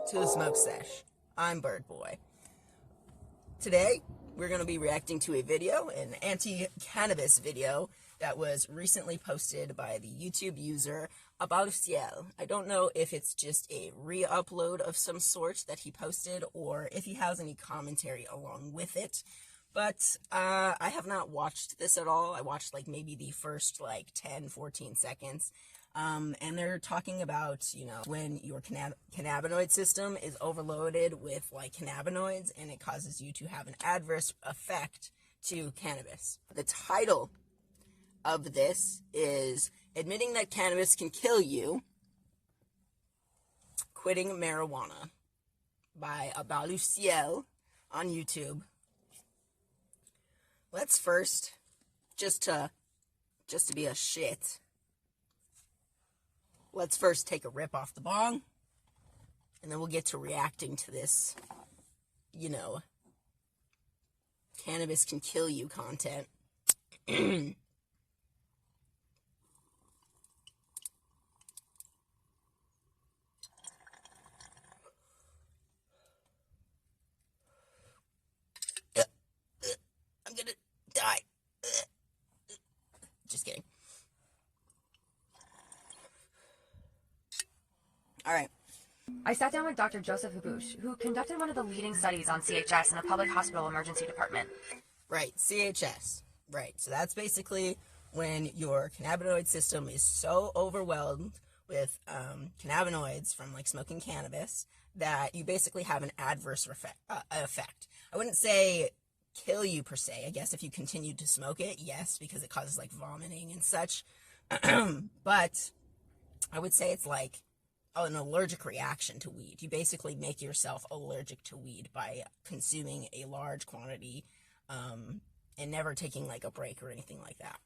to the Smoke Sesh. I'm Bird Boy. Today, we're going to be reacting to a video, an anti-cannabis video that was recently posted by the YouTube user à-bas-le-ciel. I don't know if it's just a re-upload of some sort that he posted or if he has any commentary along with it. But I have not watched this at all. I watched like maybe the first like 10-14 seconds. And they're talking about, you know, when your cannabinoid system is overloaded with like cannabinoids and it causes you to have an adverse effect to cannabis. The title of this is Admitting That Cannabis Can Kill You, Quitting Marijuana by à-bas-le-ciel on YouTube. Let's first, just to be a shit, let's first take a rip off the bong, and then we'll get to reacting to this, you know, cannabis can kill you content. I'm gonna die. Just kidding. All right. I sat down with Dr. Joseph Habouche, who conducted one of the leading studies on CHS in the public hospital emergency department. Right, CHS. Right, so that's basically when your cannabinoid system is so overwhelmed with cannabinoids from like smoking cannabis that you basically have an adverse effect. I wouldn't say kill you per se. I guess if you continue to smoke it, yes, because it causes like vomiting and such. But I would say it's like an allergic reaction to weed. You basically make yourself allergic to weed by consuming a large quantity and never taking like a break or anything like that.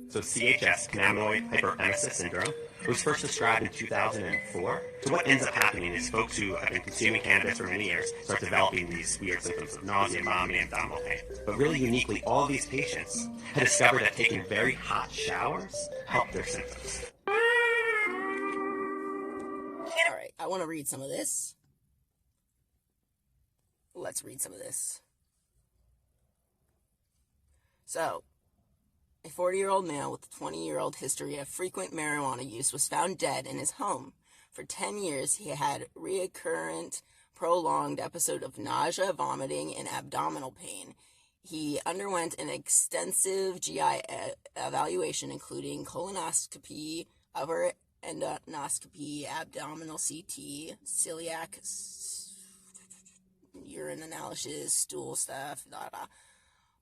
So CHS, cannabinoid hyperemesis syndrome, was first described in 2004. So what ends up happening is folks who have been consuming cannabis for many years start developing these weird symptoms of nausea, vomiting, and abdominal pain. But really uniquely, all these patients had discovered that taking very hot showers helped their symptoms. Alright, I want to read some of this. Let's read some of this. So, a 40-year-old male with a 20-year-old history of frequent marijuana use was found dead in his home. For 10 years, he had recurrent, prolonged episode of nausea, vomiting, and abdominal pain. He underwent an extensive GI evaluation, including colonoscopy, upper endoscopy, abdominal CT, celiac, urine analysis, stool stuff,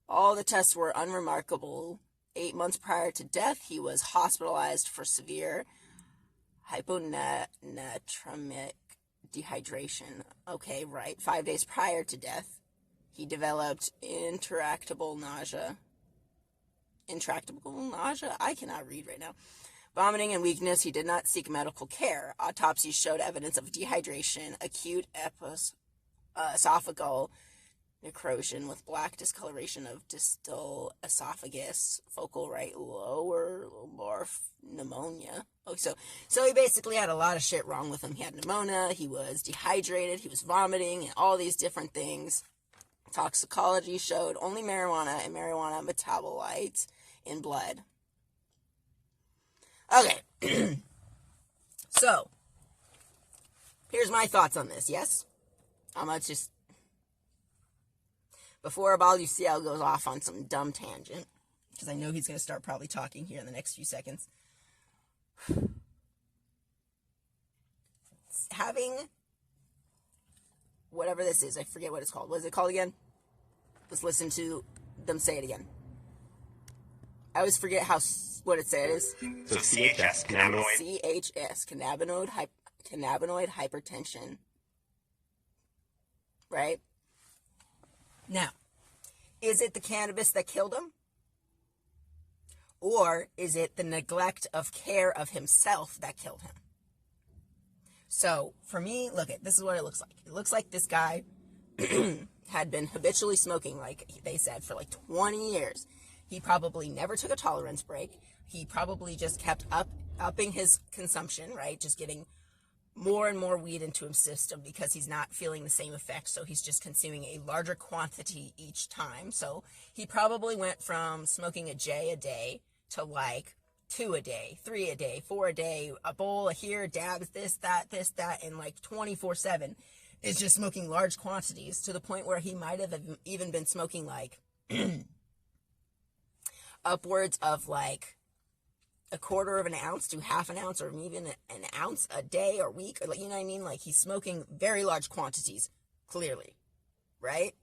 All the tests were unremarkable. 8 months prior to death, he was hospitalized for severe hyponatremic dehydration. Okay, right. 5 days prior to death, he developed intractable nausea? I cannot read right now. Vomiting and weakness. He did not seek medical care. Autopsies showed evidence of dehydration, acute esophageal necrosion with black discoloration of distal esophagus, focal right lower lumbar pneumonia. Oh, so he basically had a lot of shit wrong with him. He had pneumonia, he was dehydrated, he was vomiting, and all these different things. Toxicology showed only marijuana and marijuana metabolites in blood. Okay. So, here's my thoughts on this, yes? I'm gonna just, before à-bas-le-ciel goes off on some dumb tangent, because I know he's going to start probably talking here in the next few seconds. Having whatever this is, I forget what it's called. What is it called again? Let's listen to them say it again. I always forget what it says. So CHS, cannabinoid. CHS, cannabinoid hypertension. Right? Now, is it the cannabis that killed him? Or is it the neglect of care of himself that killed him? So, for me, look at this is what it looks like. It looks like this guy had been habitually smoking, like they said, for like 20 years. He probably never took a tolerance break. He probably just kept upping his consumption, right? Just getting more and more weed into his system because he's not feeling the same effects, so he's just consuming a larger quantity each time. So he probably went from smoking a J a day to like 2 a day, 3 a day, 4 a day, a bowl here, dabs, this, that, and like 24/7 is just smoking large quantities to the point where he might have even been smoking like upwards of like a quarter of an ounce to half an ounce, or even an ounce a day or week, or, you know what I mean? Like, he's smoking very large quantities, clearly, right?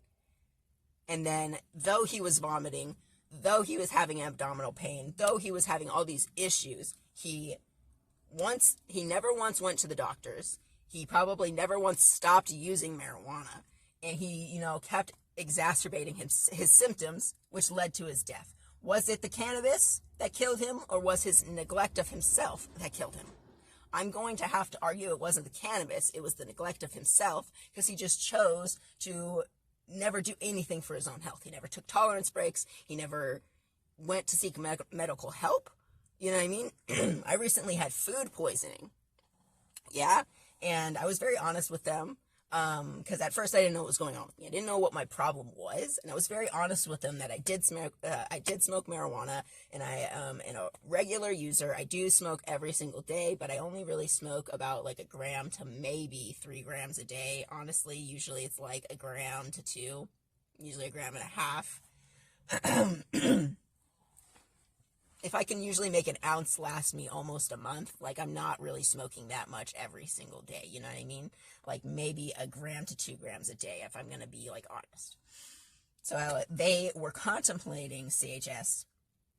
And then, though he was vomiting, though he was having abdominal pain, though he was having all these issues, he never once went to the doctors. He probably never once stopped using marijuana, and he, you know, kept exacerbating his symptoms, which led to his death. Was it the cannabis that killed him, or was his neglect of himself that killed him? I'm going to have to argue it wasn't the cannabis, it was the neglect of himself, because he just chose to never do anything for his own health. He never took tolerance breaks. He never went to seek medical help. You know what I mean? I recently had food poisoning. Yeah, and I was very honest with them. Because at first I didn't know what was going on with me. I didn't know what my problem was, and I was very honest with them that I did smoke marijuana, and I am a regular user. I do smoke every single day, but I only really smoke about like 1 gram to maybe 3 grams a day. Honestly, usually it's like 1 gram to 2, usually 1.5 grams. If I can usually make an ounce last me almost a month, like, I'm not really smoking that much every single day, you know what I mean? Like, maybe 1 gram to 2 grams a day, if I'm going to be, like, honest. So they were contemplating CHS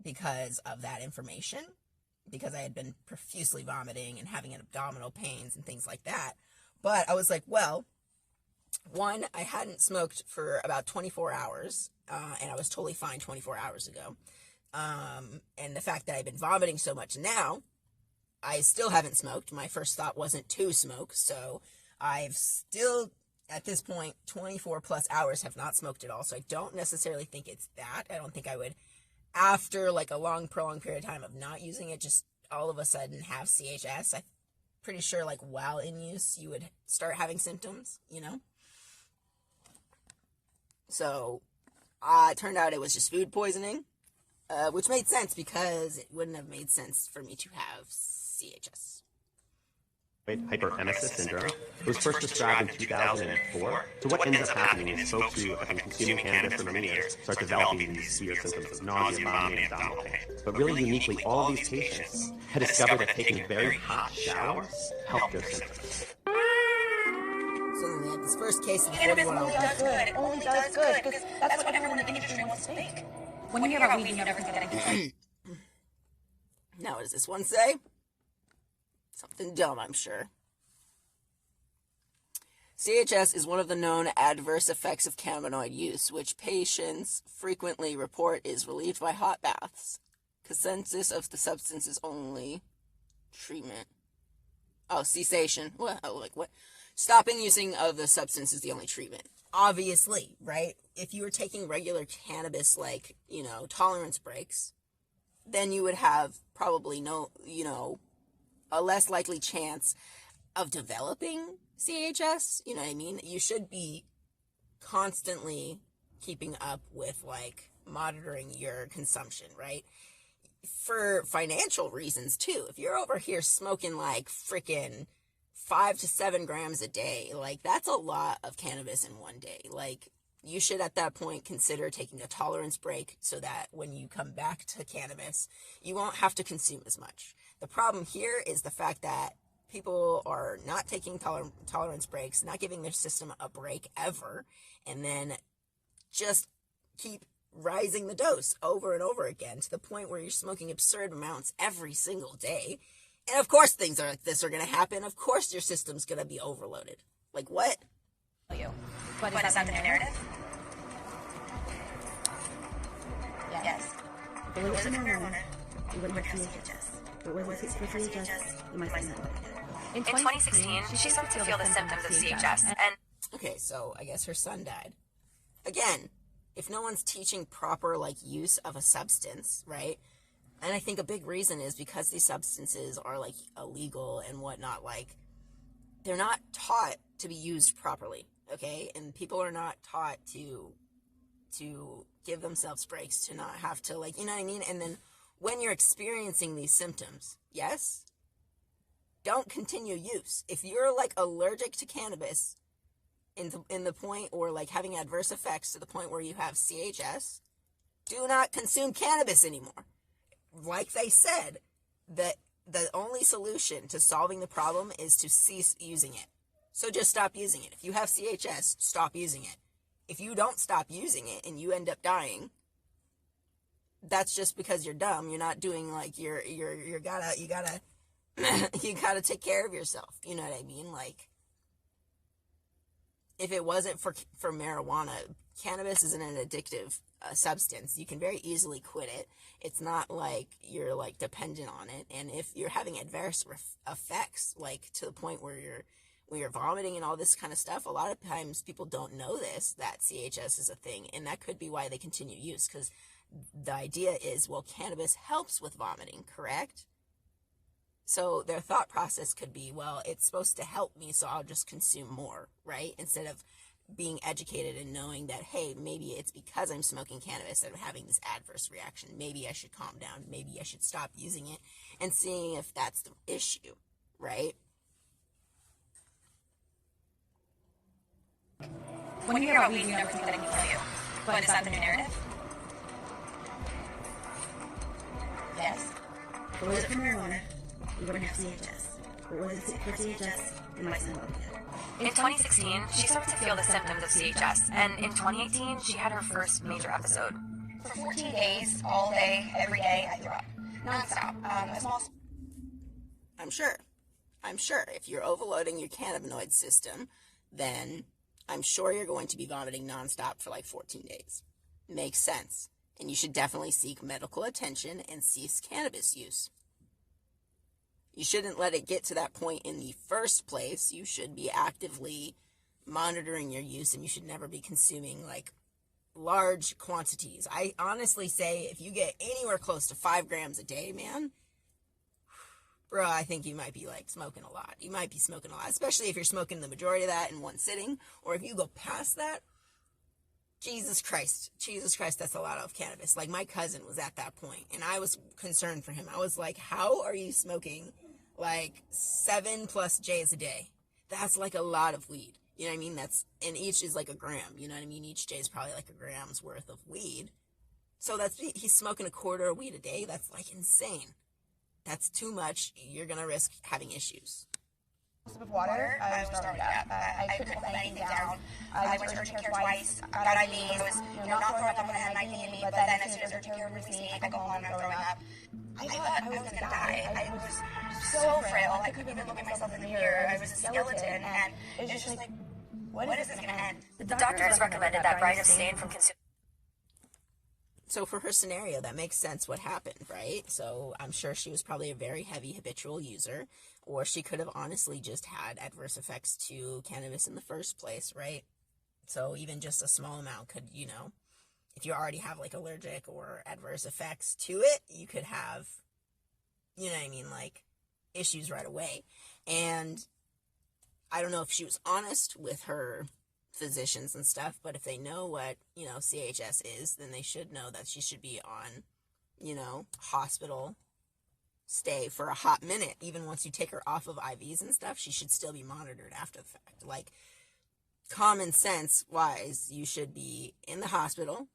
because of that information, because I had been profusely vomiting and having abdominal pains and things like that. But I was like, well, one, I hadn't smoked for about 24 hours, and I was totally fine 24 hours ago. And the fact that I've been vomiting so much now, I still haven't smoked. My first thought wasn't to smoke, so I've still, at this point, 24 plus hours have not smoked at all, so I don't necessarily think it's that. I don't think I would, after like a long, prolonged period of time of not using it, just all of a sudden have CHS. I'm pretty sure, like, while in use, you would start having symptoms, you know? So, it turned out it was just food poisoning. Which made sense because it wouldn't have made sense for me to have CHS. Hyperemesis syndrome was first described in 2004. So what ends up happening is folks who have been consuming cannabis for many years start developing these weird symptoms of nausea, vomiting, and abdominal pain. But really uniquely, all these patients had discovered that taking very hot showers helped their symptoms. So they had this first case of Cannabis 41 only does good. It only does good because that's what everyone in the industry wants to think. When you hear about weed, you never forget anything. Now, what does this one say? Something dumb, I'm sure. CHS is one of the known adverse effects of cannabinoid use, which patients frequently report is relieved by hot baths. Consensus of the substance is only treatment. Oh, cessation. What? Oh, like what? Stopping using of the substance is the only treatment. Obviously, right? If you were taking regular cannabis, like, you know, tolerance breaks, then you would have probably a less likely chance of developing CHS. You know what I mean? You should be constantly keeping up with, like, monitoring your consumption, right? For financial reasons, too. If you're over here smoking, like, freaking 5 to 7 grams a day, like, that's a lot of cannabis in one day. Like, you should at that point consider taking a tolerance break so that when you come back to cannabis, you won't have to consume as much. The problem here is the fact that people are not taking tolerance breaks, not giving their system a break ever, and then just keep rising the dose over and over again to the point where you're smoking absurd amounts every single day. And of course things like this are going to happen. Of course your system's going to be overloaded. Like, what? But is that the narrative? Yes. If it wasn't for marijuana, you wouldn't have CHS. If it wasn't for CHS, you might find that. In 2016, she started to feel the symptoms of CHS, and Okay, so I guess her son died. Again, if no one's teaching proper, like, use of a substance, right? And I think a big reason is because these substances are, like, illegal and whatnot. Like, they're not taught to be used properly, okay? And people are not taught to give themselves breaks, to not have to, like, you know what I mean? And then when you're experiencing these symptoms, yes, don't continue use. If you're like allergic to cannabis in the point, or like having adverse effects to the point where you have CHS, do not consume cannabis anymore. Like they said, that the only solution to solving the problem is to cease using it. So just stop using it. If you have CHS, stop using it. If you don't stop using it and you end up dying, that's just because you're dumb. You're not doing, like, you gotta take care of yourself. You know what I mean? Like, if it wasn't for marijuana, cannabis isn't an addictive substance. You can very easily quit it. It's not like you're, like, dependent on it. And if you're having adverse effects, like to the point where you're vomiting and all this kind of stuff, a lot of times people don't know this, that CHS is a thing, and that could be why they continue use, because the idea is, well, cannabis helps with vomiting, correct? So their thought process could be, well, it's supposed to help me, so I'll just consume more, right? Instead of being educated and knowing that, hey, maybe it's because I'm smoking cannabis that I'm having this adverse reaction. Maybe I should calm down. Maybe I should stop using it, and seeing if that's the issue, right? When you hear about weed, you never think that it can kill you. But is that the new narrative? Yes. If it wasn't for marijuana, you wouldn't have CHS. If it wasn't for CHS, you might not have it. In 2016, she started to feel the symptoms of CHS, and in 2018, she had her first major episode. For 14 days, all day, every day, I threw up. Non-stop. A small... I'm sure if you're overloading your cannabinoid system, then I'm sure you're going to be vomiting nonstop for like 14 days. Makes sense. And you should definitely seek medical attention and cease cannabis use. You shouldn't let it get to that point in the first place. You should be actively monitoring your use, and you should never be consuming, like, large quantities. I honestly say if you get anywhere close to 5 grams a day, man, bro, I think you might be, like, smoking a lot. You might be smoking a lot, especially if you're smoking the majority of that in one sitting, or if you go past that, Jesus Christ, that's a lot of cannabis. Like, my cousin was at that point, and I was concerned for him. I was like, how are you smoking, like, 7+ J's a day? That's, like, a lot of weed. You know what I mean? And each is, like, a gram. You know what I mean? Each J is probably, like, a gram's worth of weed. So he's smoking a quarter of weed a day. That's, like, insane. That's too much. You're going to risk having issues. With water, I was throwing up. I couldn't hold anything down. I went to urgent care twice, got IVs. I was, not throwing up, I had an IV in me, but then as soon as urgent care released me, I go home and I'm throwing up. I thought I was going to die. I was so frail. I couldn't even look at myself in the mirror. I was a skeleton, and it's just like, when is this going to end? The doctors recommended that Brian abstain from consuming. So for her scenario, that makes sense what happened, right? So I'm sure she was probably a very heavy habitual user, or she could have honestly just had adverse effects to cannabis in the first place, right? So even just a small amount could, if you already have, like, allergic or adverse effects to it, you could have, like, issues right away. And I don't know if she was honest with her physicians and stuff, but if they know what, CHS is, then they should know that she should be on, hospital stay for a hot minute. Even once you take her off of IVs and stuff, she should still be monitored after the fact. Like, common sense wise, you should be in the hospital,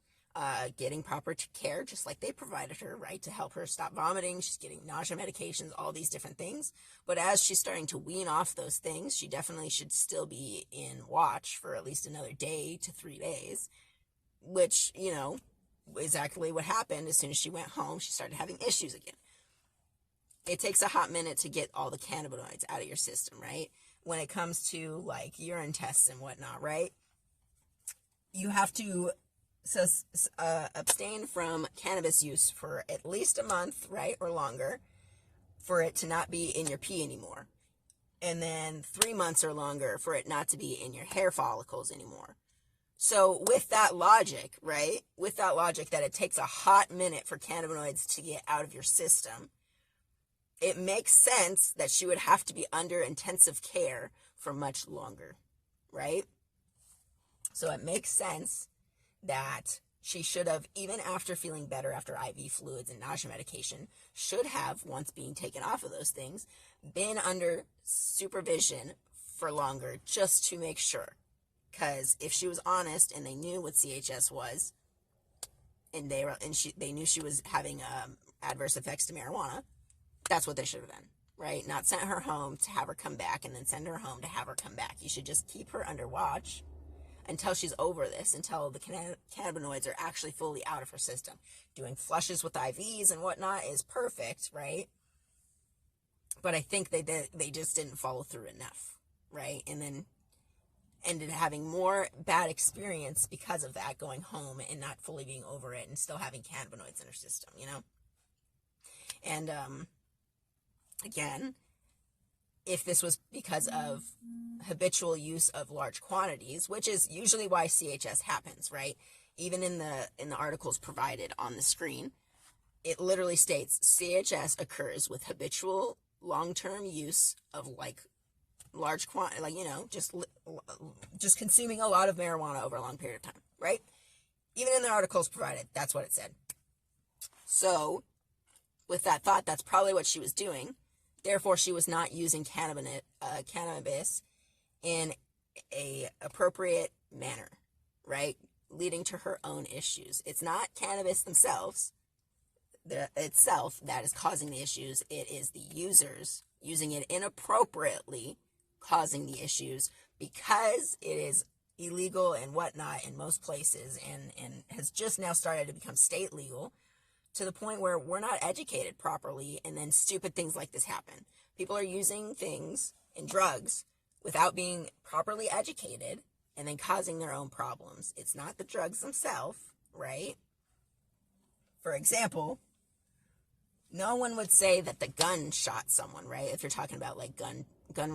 getting proper care, just like they provided her, right, to help her stop vomiting. She's getting nausea medications, all these different things. But as she's starting to wean off those things, she definitely should still be in watch for at least another day to 3 days, which, exactly what happened. As soon as she went home, she started having issues again. It takes a hot minute to get all the cannabinoids out of your system, right? When it comes to, like, urine tests and whatnot, right? You have to abstain from cannabis use for at least a month, right, or longer, for it to not be in your pee anymore. And then 3 months or longer for it not to be in your hair follicles anymore. So with that logic, right, that it takes a hot minute for cannabinoids to get out of your system, it makes sense that she would have to be under intensive care for much longer, right? So it makes sense that she should have, even after feeling better after IV fluids and nausea medication, should have, once being taken off of those things, been under supervision for longer just to make sure. Because if she was honest and they knew what CHS was, and they knew she was having adverse effects to marijuana, that's what they should have done, right? Not sent her home to have her come back and then send her home to have her come back. You should just keep her under watch until she's over this, until the cannabinoids are actually fully out of her system. Doing flushes with IVs and whatnot is perfect, right? But I think they just didn't follow through enough, right? And then ended having more bad experience because of that, going home and not fully being over it and still having cannabinoids in her system, you know? And again, if this was because of habitual use of large quantities, which is usually why CHS happens, right? Even in the articles provided on the screen, it literally states CHS occurs with habitual long-term use of like large quantity, like, you know, just consuming a lot of marijuana over a long period of time, right? Even in the articles provided, that's what it said. So with that thought, that's probably what she was doing. Therefore, she was not using cannabis in a appropriate manner, right? Leading to her own issues. It's not cannabis itself that is causing the issues. It is the users using it inappropriately causing the issues, because it is illegal and whatnot in most places, and has just now started to become state legal, to the point where we're not educated properly, and then stupid things like this happen. People are using things and drugs without being properly educated, and then causing their own problems. It's not the drugs themselves, right? For example, no one would say that the gun shot someone, right? If you're talking about like gun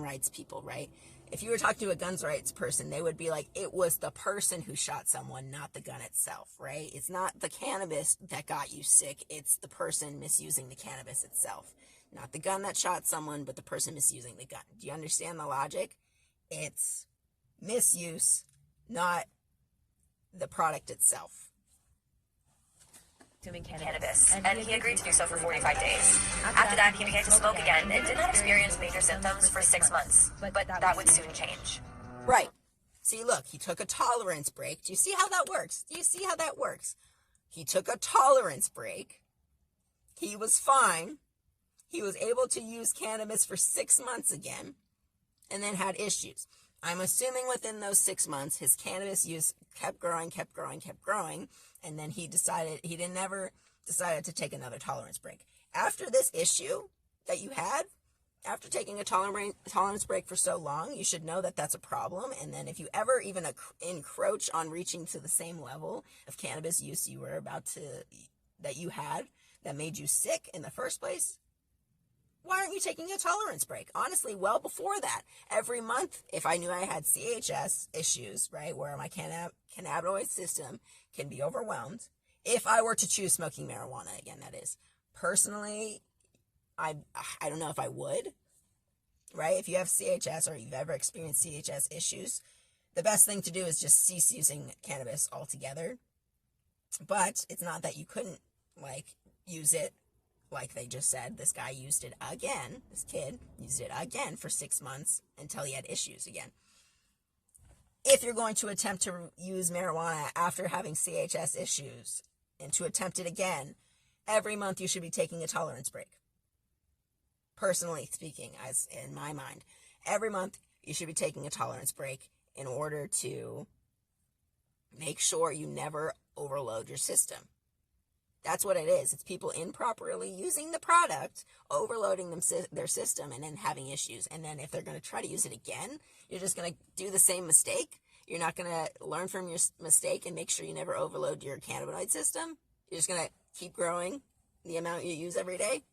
rights people, right? If you were talking to a gun rights person, they would be like, it was the person who shot someone, not the gun itself, right? It's not the cannabis that got you sick. It's the person misusing the cannabis itself. Not the gun that shot someone, but the person misusing the gun. Do you understand the logic? It's misuse, not the product itself. Consuming cannabis, and he agreed to do so for 45 days. After that, he began to smoke again and did not experience major symptoms for 6 months, but that would soon change. Right. See, look, he took a tolerance break. Do you see how that works? He took a tolerance break. He was fine. He was able to use cannabis for 6 months again, and then had issues. I'm assuming within those 6 months, his cannabis use kept growing, and then he never decided to take another tolerance break. After this issue that you had, after taking a tolerance break for so long, you should know that that's a problem. And then if you ever even encroach on reaching to the same level of cannabis use that you had, that made you sick in the first place, why aren't you taking a tolerance break? Honestly, well before that, every month, if I knew I had CHS issues, right, where my cannabinoid system can be overwhelmed, if I were to choose smoking marijuana again, that is. Personally, I don't know if I would, right? If you have CHS or you've ever experienced CHS issues, the best thing to do is just cease using cannabis altogether. But it's not that you couldn't, use it. Like they just said, this guy used it again. This kid used it again for 6 months until he had issues again. If you're going to attempt to use marijuana after having CHS issues and to attempt it again, every month you should be taking a tolerance break. Personally speaking, as in my mind, every month you should be taking a tolerance break in order to make sure you never overload your system. That's what it is. It's people improperly using the product, overloading their system, and then having issues. And then if they're going to try to use it again, you're just going to do the same mistake. You're not going to learn from your mistake and make sure you never overload your cannabinoid system. You're just going to keep growing the amount you use every day.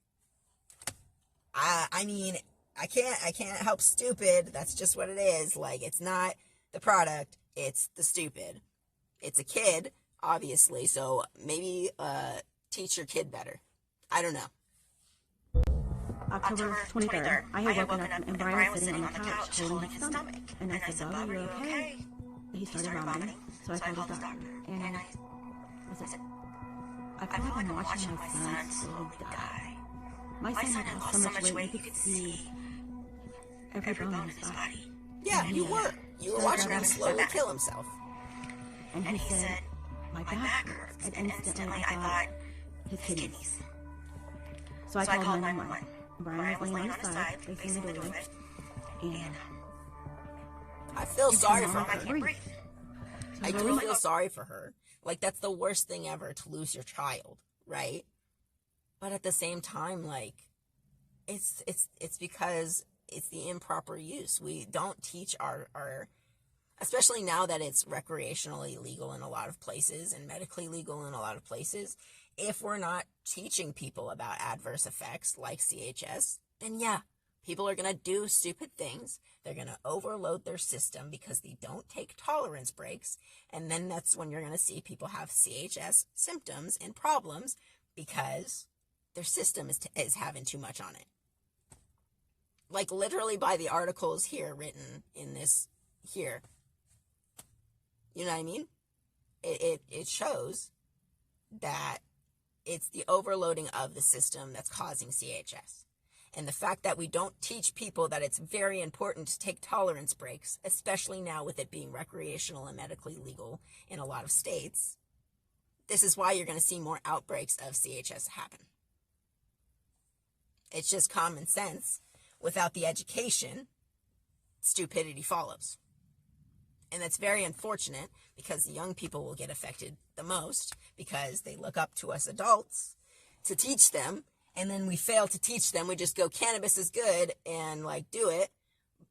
I mean, I can't help stupid. That's just what it is. It's not the product. It's the stupid. It's a kid, obviously, so maybe teach your kid better. I don't know. October 23rd, I had woken up and Brian was sitting on the couch holding his stomach. And I said, Bubba, you're okay? He started vomiting, so I called his doctor. And I said, I feel like I'm watching my son slowly die. My son had lost so much weight, you could see every bone in his body. Yeah, you were. You were watching him slowly kill himself. And he said, my back hurts. And instantly I thought, his kidneys. So I called 911. Brian was laying on his side, facing the doorway. And I feel sorry for I her. can't breathe. I do feel sorry for her. Like, that's the worst thing ever, to lose your child, right? But at the same time, like, it's because it's the improper use. We don't teach our especially now that it's recreationally legal in a lot of places and medically legal in a lot of places, if we're not teaching people about adverse effects like CHS, then yeah, people are going to do stupid things. They're going to overload their system because they don't take tolerance breaks. And then that's when you're going to see people have CHS symptoms and problems because their system is having too much on it. Like literally by the articles here written in this here. You know what I mean? It shows that it's the overloading of the system that's causing CHS. And the fact that we don't teach people that it's very important to take tolerance breaks, especially now with it being recreational and medically legal in a lot of states, this is why you're going to see more outbreaks of CHS happen. It's just common sense. Without the education, stupidity follows. And that's very unfortunate because the young people will get affected the most because they look up to us adults to teach them. And then we fail to teach them. We just go, cannabis is good and like do it.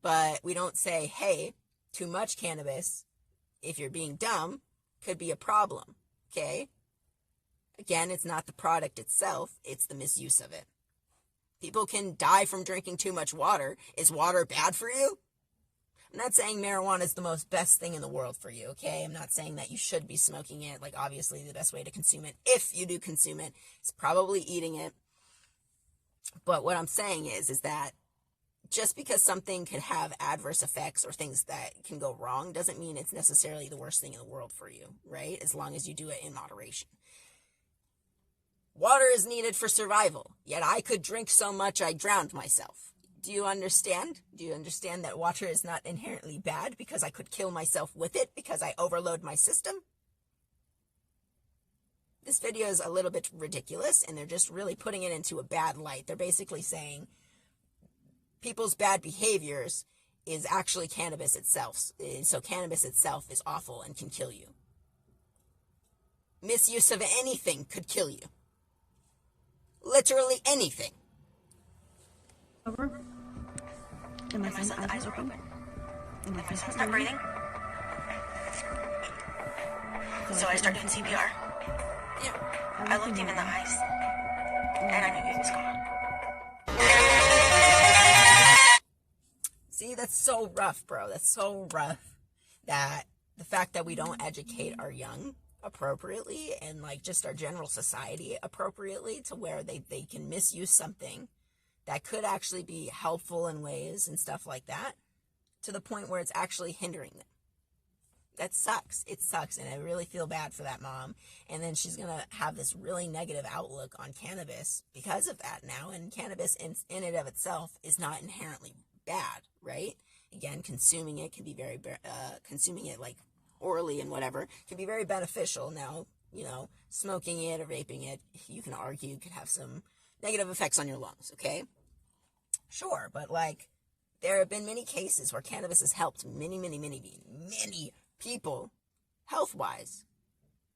But we don't say, hey, too much cannabis, if you're being dumb, could be a problem. Okay? Again, it's not the product itself. It's the misuse of it. People can die from drinking too much water. Is water bad for you? I'm not saying marijuana is the most best thing in the world for you, okay? I'm not saying that you should be smoking it. Like, obviously, the best way to consume it, if you do consume it, is probably eating it. But what I'm saying is that just because something could have adverse effects or things that can go wrong doesn't mean it's necessarily the worst thing in the world for you, right? As long as you do it in moderation. Water is needed for survival, yet I could drink so much I drowned myself. Do you understand? Do you understand that water is not inherently bad because I could kill myself with it because I overload my system? This video is a little bit ridiculous, and they're just really putting it into a bad light. They're basically saying people's bad behaviors is actually cannabis itself. So cannabis itself is awful and can kill you. Misuse of anything could kill you. Literally anything. Over. And my son's eyes are open. And my son's Not breathing. So I started CPR. Yeah. I looked him in the eyes, and I knew he was gone. See, that's so rough, bro. That's so rough that the fact that we don't educate our young appropriately and like just our general society appropriately to where they can misuse something that could actually be helpful in ways and stuff like that to the point where it's actually hindering them. That sucks. It sucks, and I really feel bad for that mom. And then she's going to have this really negative outlook on cannabis because of that now, and cannabis in and of itself is not inherently bad, right? Again, consuming it can be very, consuming it like orally and whatever can be very beneficial. Now, you know, smoking it or vaping it, you can argue could have some negative effects on your lungs, okay? Sure, but like, there have been many cases where cannabis has helped many people health-wise.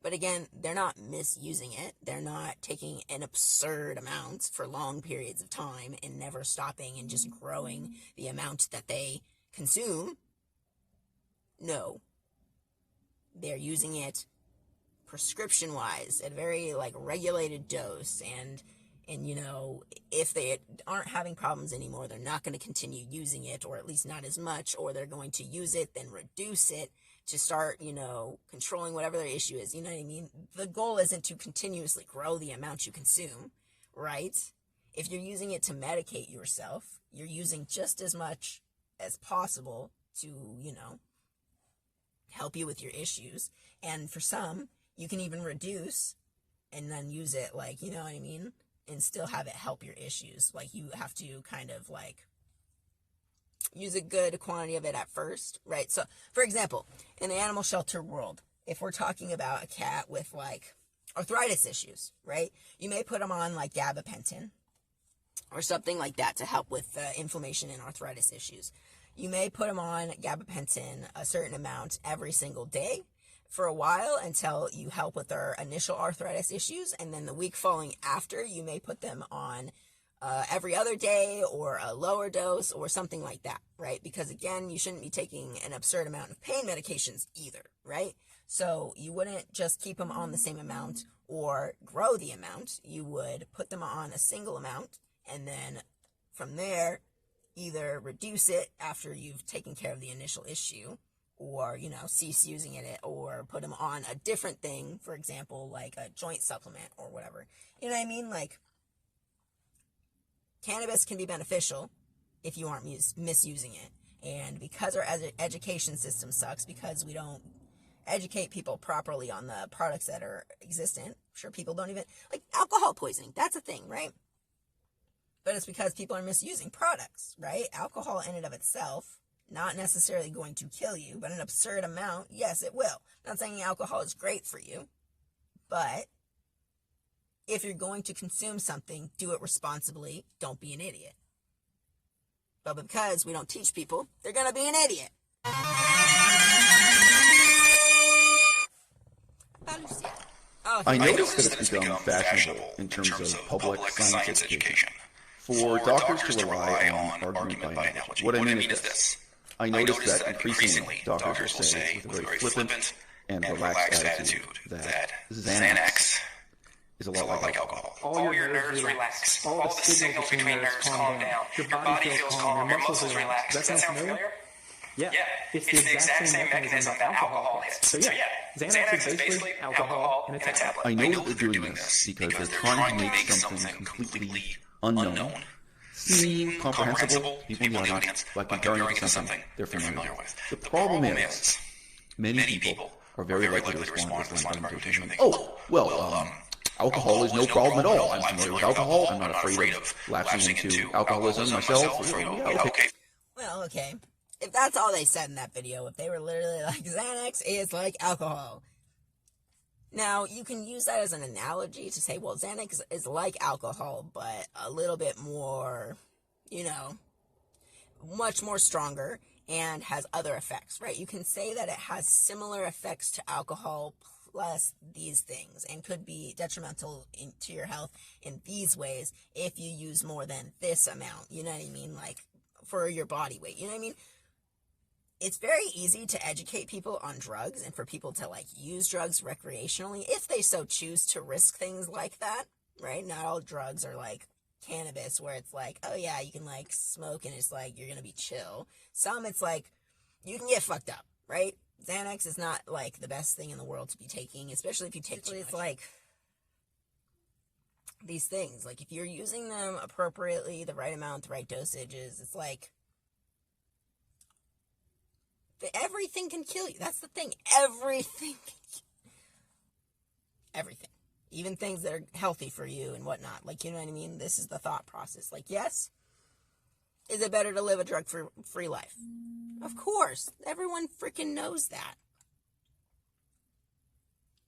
But again, they're not misusing it. They're not taking an absurd amount for long periods of time and never stopping and just growing the amount that they consume. No. They're using it prescription-wise at a very like regulated dose, and you know, if they aren't having problems anymore, they're not going to continue using it, or at least not as much, or they're going to use it, then reduce it to start, you know, controlling whatever their issue is. You know what I mean? The goal isn't to continuously grow the amount you consume, right? If you're using it to medicate yourself, you're using just as much as possible to, you know, help you with your issues. And for some, you can even reduce and then use it, like, you know what I mean? And still have it help your issues. Like, you have to kind of, like, use a good quantity of it at first, right? So, for example, in the animal shelter world, if we're talking about a cat with, like, arthritis issues, right? You may put them on, like, gabapentin or something like that to help with inflammation and arthritis issues. You may put them on gabapentin a certain amount every single day for a while until you help with their initial arthritis issues, and then the week following after, you may put them on every other day or a lower dose or something like that, right? Because again, you shouldn't be taking an absurd amount of pain medications either, right? So you wouldn't just keep them on the same amount or grow the amount. You would put them on a single amount, and then from there, either reduce it after you've taken care of the initial issue, or, you know, cease using it, or put them on a different thing, for example, like a joint supplement or whatever. You know what I mean? Like, cannabis can be beneficial if you aren't misusing it. And because our education system sucks, because we don't educate people properly on the products that are existent, I'm sure people don't even, like, alcohol poisoning, that's a thing, right? But it's because people are misusing products, right? Alcohol in and of itself, not necessarily going to kill you, but an absurd amount, yes, it will. I'm not saying alcohol is great for you, but if you're going to consume something, do it responsibly. Don't be an idiot. But because we don't teach people, they're going to be an idiot. I noticed that it's become fashionable in terms of public science education for doctors to rely on argument by analogy. What I mean is this. I noticed that increasingly doctors will say with a very flippant and relaxed attitude that Xanax is a lot like alcohol. All your nerves relax. All the signals between nerves calm down. Your body feels calm. Your muscles relax. Does that sound familiar? Yeah. It's the exact same mechanism that alcohol hits. So yeah, Xanax is basically alcohol in a tablet. I know that they're doing this because they're trying to make something completely unknown seem comprehensible. People in the audience, by comparing it to something they're familiar with. The problem is, many people are very likely to respond to this line of argumentation. Oh, well, alcohol is no problem at all. I'm familiar with alcohol. I'm not afraid of lapsing into alcoholism myself. Yeah, okay. Well, okay. If that's all they said in that video, if they were literally like, Xanax is like alcohol. Now, you can use that as an analogy to say, well, Xanax is like alcohol, but a little bit more, you know, much more stronger and has other effects, right? You can say that it has similar effects to alcohol plus these things and could be detrimental to your health in these ways if you use more than this amount, you know what I mean? Like, for your body weight, you know what I mean? It's very easy to educate people on drugs and for people to, like, use drugs recreationally if they so choose to risk things like that, right? Not all drugs are like cannabis where it's like, oh yeah, you can, like, smoke and it's like you're gonna be chill. Some it's like you can get fucked up, right? Xanax is not, like, the best thing in the world to be taking, especially if you take too much. It's like these things, like, if you're using them appropriately, the right amount, the right dosages, it's like everything can kill you. That's the thing. Everything. Everything. Even things that are healthy for you and whatnot. Like, you know what I mean? This is the thought process. Like, yes, is it better to live a drug-free life? Of course. Everyone freaking knows that.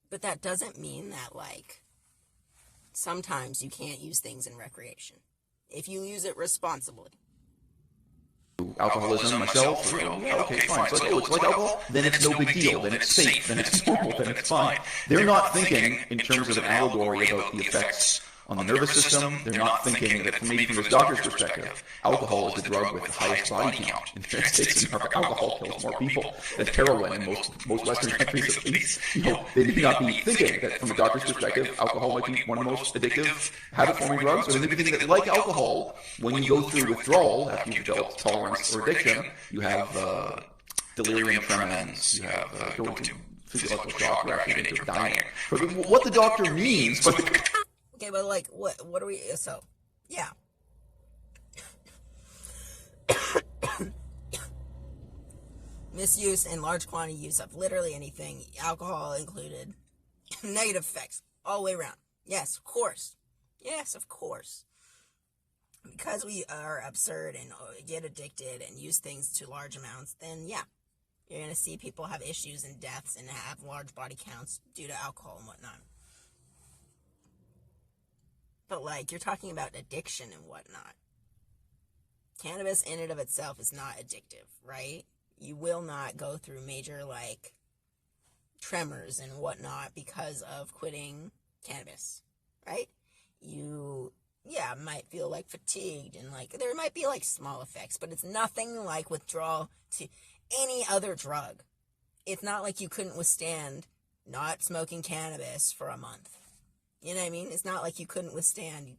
But that doesn't mean that, like, sometimes you can't use things in recreation. If you use it responsibly. Alcoholism myself, yeah, okay, fine. So, it's like alcohol, then it's no big deal, then it's safe, then it's normal, then it's fine. They're not thinking in terms of an allegory about the effects on the nervous system. They're not thinking that, maybe from this doctor's perspective, alcohol is the drug with the highest body count in the United States. Alcohol kills more people than heroin in most Western countries, at least. You know, they may not be thinking that from a doctor's perspective, alcohol might be one of the most addictive habit-forming drugs, or they may be thinking that, like alcohol, when you go through withdrawal after you've developed tolerance or addiction, you have delirium tremens, you have going to physiological shock reaction into dying. But what the doctor means, but okay, but like, what are we? So, yeah. Misuse and large quantity use of literally anything, alcohol included. Negative effects all the way around. Yes, of course. Yes, of course. Because we are absurd and get addicted and use things to large amounts, then yeah, you're going to see people have issues and deaths and have large body counts due to alcohol and whatnot. But like, you're talking about addiction and whatnot. Cannabis in and of itself is not addictive, right? You will not go through major like tremors and whatnot because of quitting cannabis, right? You might feel like fatigued and like there might be like small effects, but it's nothing like withdrawal to any other drug. It's not like you couldn't withstand not smoking cannabis for a month. You know what I mean? It's not like you couldn't withstand,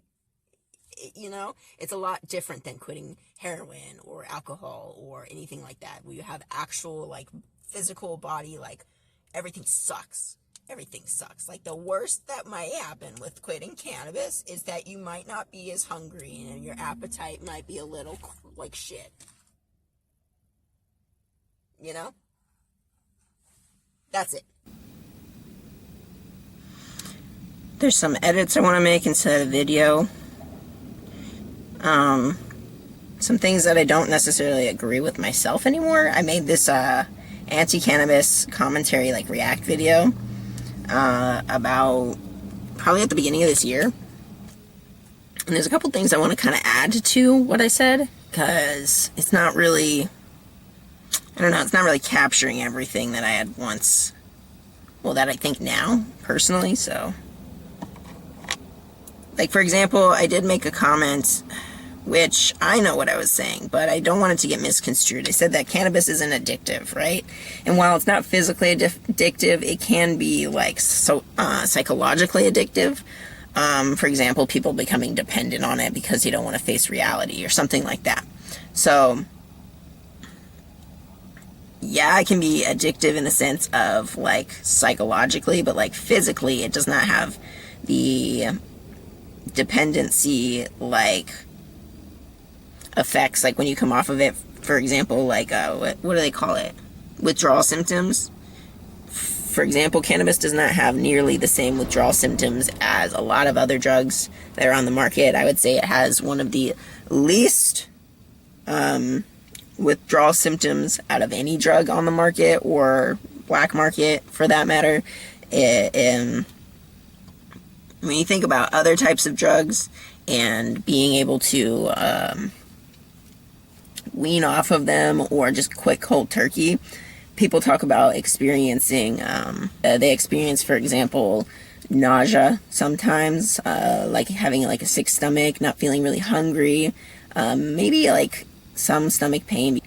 you know? It's a lot different than quitting heroin or alcohol or anything like that, where you have actual like physical body, like everything sucks. Everything sucks. Like, the worst that might happen with quitting cannabis is that you might not be as hungry and your appetite might be a little like shit. You know? That's it. There's some edits I want to make into the video. Some things that I don't necessarily agree with myself anymore. I made this anti-cannabis commentary, like, react video about probably at the beginning of this year. And there's a couple things I want to kind of add to what I said, because it's not really, I don't know, it's not really capturing everything that I had once, well, that I think now, personally, so. Like, for example, I did make a comment, which I know what I was saying, but I don't want it to get misconstrued. I said that cannabis isn't addictive, right? And while it's not physically addictive, it can be, like, so psychologically addictive. For example, people becoming dependent on it because they don't want to face reality or something like that. So, yeah, it can be addictive in the sense of, like, psychologically, but, like, physically, it does not have the dependency, like, effects, like when you come off of it, for example, like, what do they call it? Withdrawal symptoms. For example, cannabis does not have nearly the same withdrawal symptoms as a lot of other drugs that are on the market. I would say it has one of the least withdrawal symptoms out of any drug on the market, or black market for that matter. When you think about other types of drugs and being able to wean off of them or just quit cold turkey, people talk about experiencing, they experience, for example, nausea sometimes, like having like a sick stomach, not feeling really hungry, maybe like some stomach pain.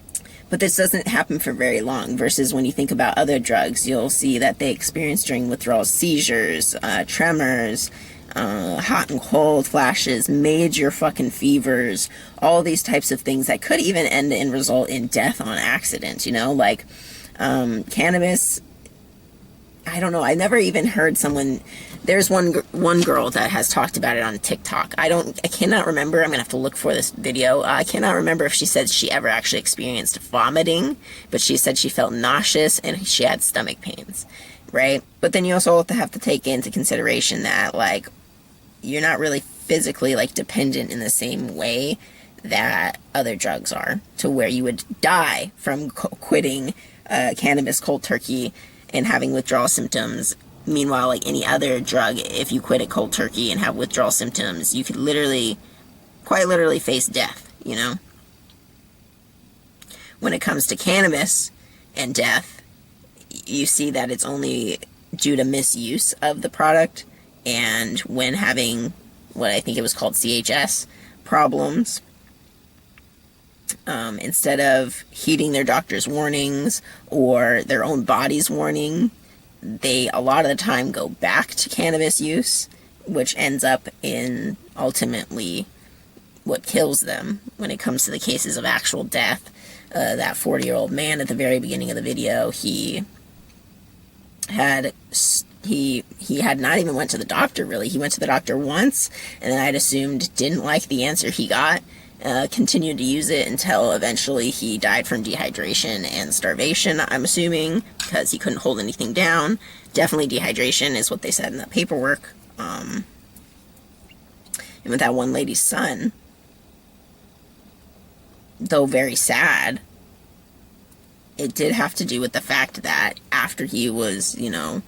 But this doesn't happen for very long, versus when you think about other drugs, you'll see that they experience during withdrawal seizures, tremors, hot and cold flashes, major fucking fevers, all these types of things that could even end and result in death on accident, you know? Like, cannabis, I don't know, I never even heard someone, there's one girl that has talked about it on TikTok. I cannot remember, I'm gonna have to look for this video. I cannot remember if she said she ever actually experienced vomiting, but she said she felt nauseous and she had stomach pains, right? But then you also have to take into consideration that, like, you're not really physically, like, dependent in the same way that other drugs are, to where you would die from quitting cannabis cold turkey and having withdrawal symptoms. Meanwhile, like any other drug, if you quit it cold turkey and have withdrawal symptoms, you could quite literally face death, you know? When it comes to cannabis and death, you see that it's only due to misuse of the product, and when having what I think it was called CHS problems, instead of heeding their doctor's warnings or their own body's warning, they a lot of the time go back to cannabis use, which ends up in ultimately what kills them when it comes to the cases of actual death. That 40-year-old man at the very beginning of the video, he he had not even went to the doctor, really. He went to the doctor once, and then I'd assumed didn't like the answer he got, continued to use it until eventually he died from dehydration and starvation, I'm assuming, because he couldn't hold anything down. Definitely dehydration is what they said in the paperwork. And with that one lady's son, though very sad, it did have to do with the fact that after he was, you know,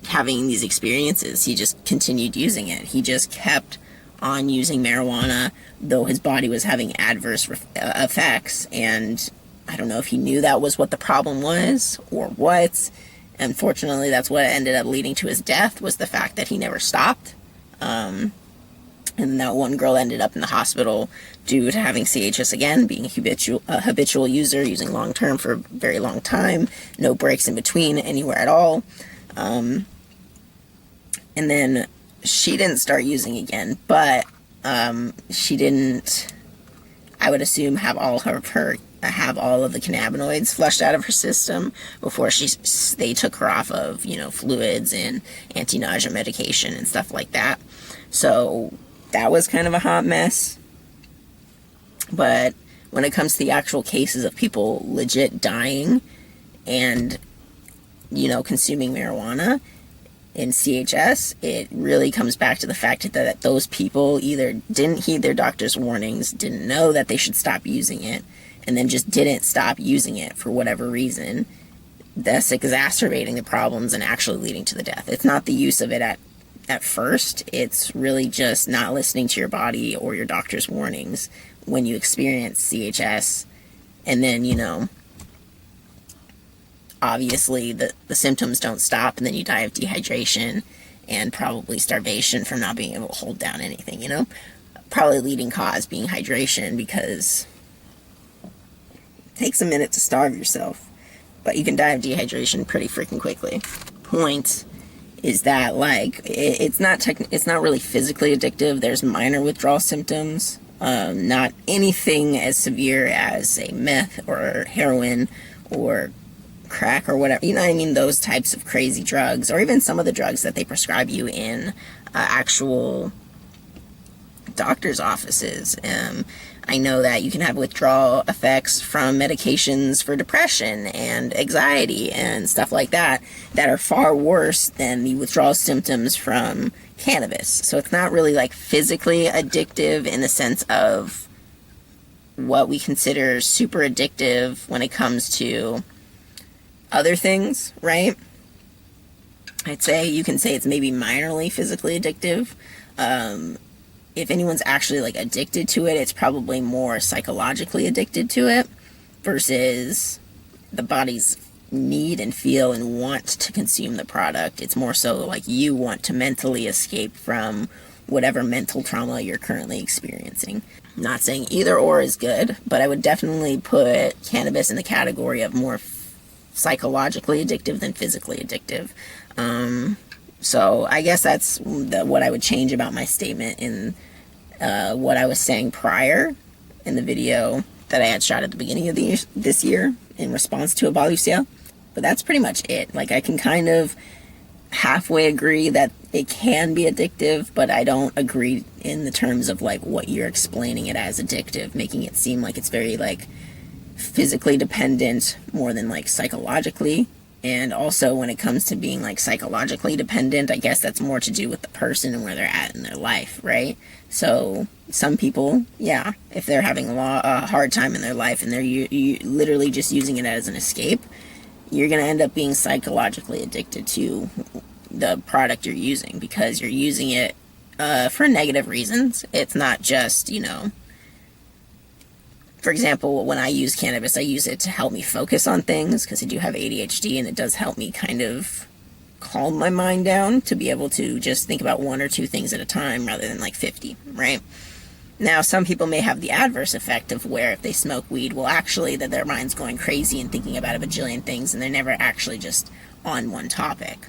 having these experiences, he just continued using it. He just kept on using marijuana, though his body was having adverse effects, and I don't know if he knew that was what the problem was or what. Unfortunately, that's what ended up leading to his death, was the fact that he never stopped. And that one girl ended up in the hospital due to having CHS again, being a habitual user, using long-term for a very long time, no breaks in between anywhere at all. And then she didn't start using again, but she didn't, I would assume, have all of the cannabinoids flushed out of her system before they took her off of, you know, fluids and anti-nausea medication and stuff like that. So that was kind of a hot mess. But when it comes to the actual cases of people legit dying and, you know, consuming marijuana in CHS, it really comes back to the fact that those people either didn't heed their doctor's warnings, didn't know that they should stop using it, and then just didn't stop using it for whatever reason, thus exacerbating the problems and actually leading to the death. It's not the use of it at first, it's really just not listening to your body or your doctor's warnings when you experience CHS, and then, you know, obviously the symptoms don't stop, and then you die of dehydration and probably starvation from not being able to hold down anything, you know? Probably leading cause being hydration, because it takes a minute to starve yourself, but you can die of dehydration pretty freaking quickly. Point is that, like, it's not really physically addictive. There's minor withdrawal symptoms, not anything as severe as, say, meth or heroin or crack or whatever, you know what I mean, those types of crazy drugs, or even some of the drugs that they prescribe you in actual doctor's offices. I know that you can have withdrawal effects from medications for depression and anxiety and stuff like that are far worse than the withdrawal symptoms from cannabis. So it's not really like physically addictive in the sense of what we consider super addictive when it comes to other things, right? I'd say you can say it's maybe minorly physically addictive. If anyone's actually like addicted to it, it's probably more psychologically addicted to it versus the body's need and feel and want to consume the product. It's more so like you want to mentally escape from whatever mental trauma you're currently experiencing. I'm not saying either or is good, but I would definitely put cannabis in the category of more psychologically addictive than physically addictive. So I guess that's what I would change about my statement in what I was saying prior in the video that I had shot at the beginning of this year in response to à-bas-le-ciel. But that's pretty much it. Like, I can kind of halfway agree that it can be addictive, but I don't agree in the terms of like what you're explaining it as addictive, making it seem like it's very like physically dependent more than like psychologically. And also when it comes to being like psychologically dependent, I guess that's more to do with the person and where they're at in their life, right? So some people, yeah, if they're having a hard time in their life and they're literally just using it as an escape, you're going to end up being psychologically addicted to the product you're using because you're using it for negative reasons. It's not just, you know, for example, when I use cannabis, I use it to help me focus on things because I do have ADHD, and it does help me kind of calm my mind down to be able to just think about one or two things at a time rather than like 50, right? Now, some people may have the adverse effect of where if they smoke weed, well, actually, that their mind's going crazy and thinking about a bajillion things, and they're never actually just on one topic.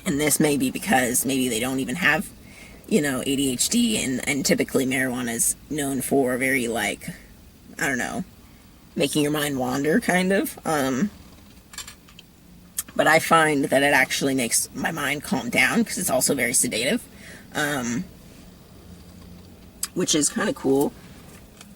And this may be because maybe they don't even have, you know, ADHD, and typically marijuana is known for very, like, I don't know, making your mind wander, kind of. But I find that it actually makes my mind calm down because it's also very sedative, which is kind of cool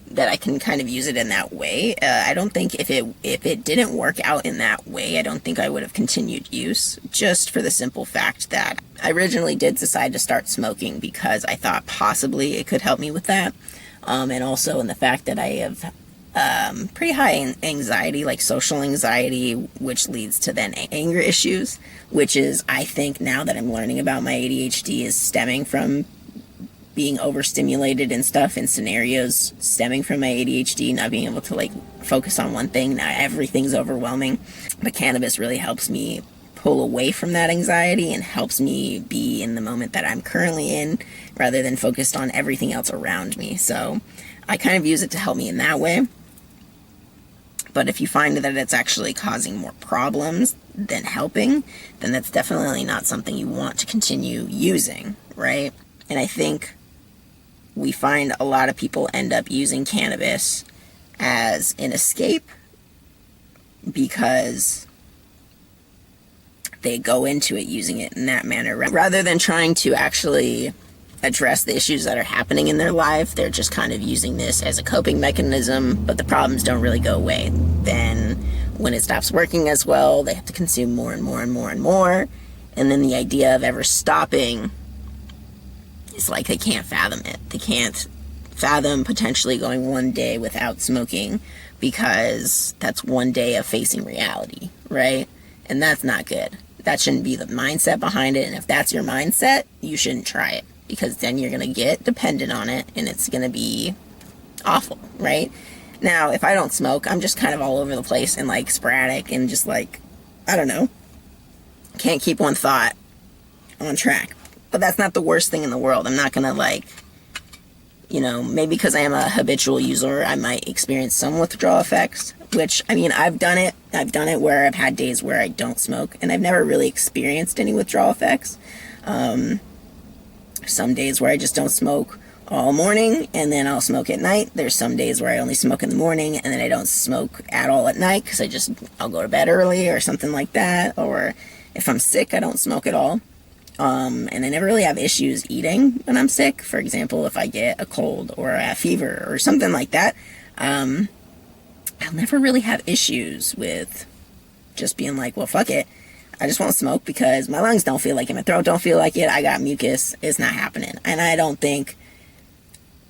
that I can kind of use it in that way. I don't think if it didn't work out in that way, I don't think I would have continued use, just for the simple fact that I originally did decide to start smoking because I thought possibly it could help me with that, and also in the fact that I have pretty high anxiety, like social anxiety, which leads to then anger issues, which is, I think now that I'm learning about my ADHD, is stemming from being overstimulated and stuff in scenarios stemming from my ADHD, not being able to like focus on one thing. Now everything's overwhelming. But cannabis really helps me pull away from that anxiety and helps me be in the moment that I'm currently in rather than focused on everything else around me. So I kind of use it to help me in that way. But if you find that it's actually causing more problems than helping, then that's definitely not something you want to continue using, right? And I think we find a lot of people end up using cannabis as an escape because they go into it using it in that manner. Rather than trying to actually address the issues that are happening in their life, they're just kind of using this as a coping mechanism, but the problems don't really go away. Then when it stops working as well, they have to consume more and more and more and more. And then the idea of ever stopping, it's like they can't fathom it. They can't fathom potentially going one day without smoking because that's one day of facing reality, right? And that's not good. That shouldn't be the mindset behind it. And if that's your mindset, you shouldn't try it because then you're going to get dependent on it and it's going to be awful, right? Now, if I don't smoke, I'm just kind of all over the place and like sporadic and just like, I don't know, can't keep one thought on track. But that's not the worst thing in the world. I'm not going to like, you know, maybe because I am a habitual user, I might experience some withdrawal effects, which, I mean, I've done it where I've had days where I don't smoke, and I've never really experienced any withdrawal effects. Some days where I just don't smoke all morning, and then I'll smoke at night. There's some days where I only smoke in the morning, and then I don't smoke at all at night, because I'll go to bed early, or something like that, or if I'm sick, I don't smoke at all. And I never really have issues eating when I'm sick. For example, if I get a cold or a fever or something like that, I'll never really have issues with just being like, well, fuck it. I just won't smoke because my lungs don't feel like it. My throat don't feel like it. I got mucus. It's not happening. And I don't think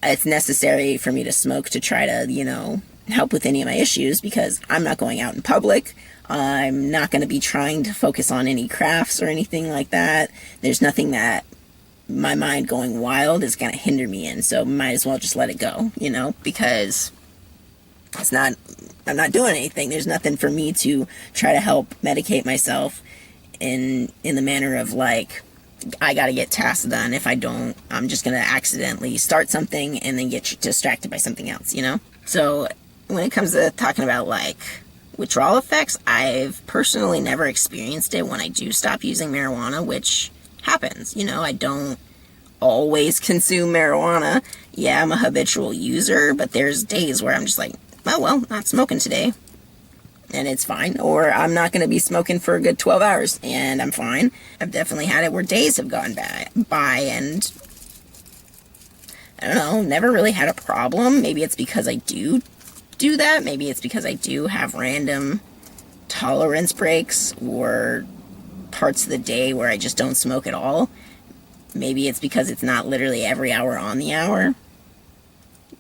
it's necessary for me to smoke to try to, you know, help with any of my issues because I'm not going out in public. I'm not going to be trying to focus on any crafts or anything like that. There's nothing that my mind going wild is going to hinder me in. So might as well just let it go, you know, because I'm not doing anything. There's nothing for me to try to help medicate myself in the manner of like, I got to get tasks done. If I don't, I'm just going to accidentally start something and then get distracted by something else, you know? So when it comes to talking about like withdrawal effects, I've personally never experienced it when I do stop using marijuana, which happens. You know, I don't always consume marijuana. Yeah, I'm a habitual user, but there's days where I'm just like, oh, well, not smoking today, and it's fine. Or I'm not going to be smoking for a good 12 hours, and I'm fine. I've definitely had it where days have gone by, and I don't know, never really had a problem. Maybe it's because I do that. Maybe it's because I do have random tolerance breaks or parts of the day where I just don't smoke at all. Maybe it's because it's not literally every hour on the hour.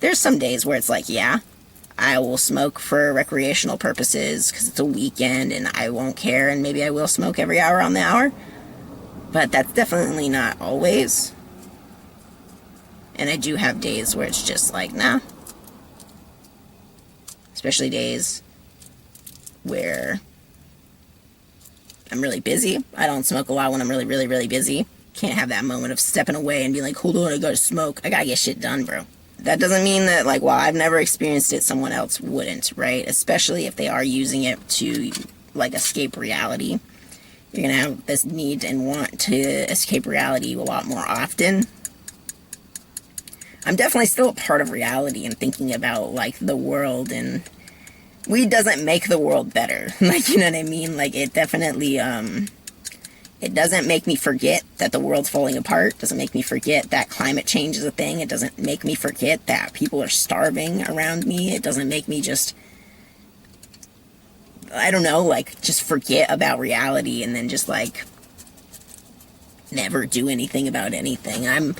There's some days where it's like, yeah, I will smoke for recreational purposes because it's a weekend and I won't care, and maybe I will smoke every hour on the hour. But that's definitely not always. And I do have days where it's just like, nah. Especially days where I'm really busy. I don't smoke a lot when I'm really, really, really busy. Can't have that moment of stepping away and be like, hold on, I gotta smoke. I gotta get shit done, bro. That doesn't mean that, like, while I've never experienced it, someone else wouldn't, right? Especially if they are using it to, like, escape reality. You're gonna have this need and want to escape reality a lot more often. I'm definitely still a part of reality and thinking about, like, the world and weed doesn't make the world better. Like, you know what I mean? Like, it definitely, it doesn't make me forget that the world's falling apart. It doesn't make me forget that climate change is a thing. It doesn't make me forget that people are starving around me. It doesn't make me just, I don't know, like, just forget about reality and then just, like, never do anything about anything. I'm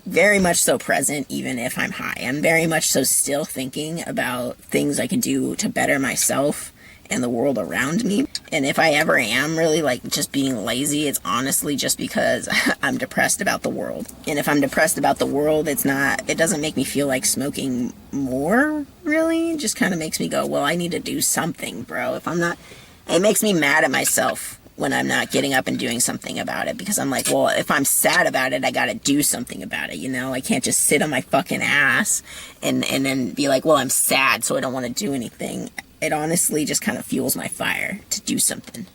very much so present even if I'm high. I'm very much so still thinking about things I can do to better myself and the world around me. And if I ever am really, like, just being lazy, it's honestly just because I'm depressed about the world. And if I'm depressed about the world, it doesn't make me feel like smoking more, really. It just kind of makes me go, well, I need to do something, bro. If I'm not, it makes me mad at myself when I'm not getting up and doing something about it, because I'm like, well, if I'm sad about it, I gotta do something about it, you know? I can't just sit on my fucking ass and then be like, well, I'm sad, so I don't want to do anything. It honestly just kind of fuels my fire to do something.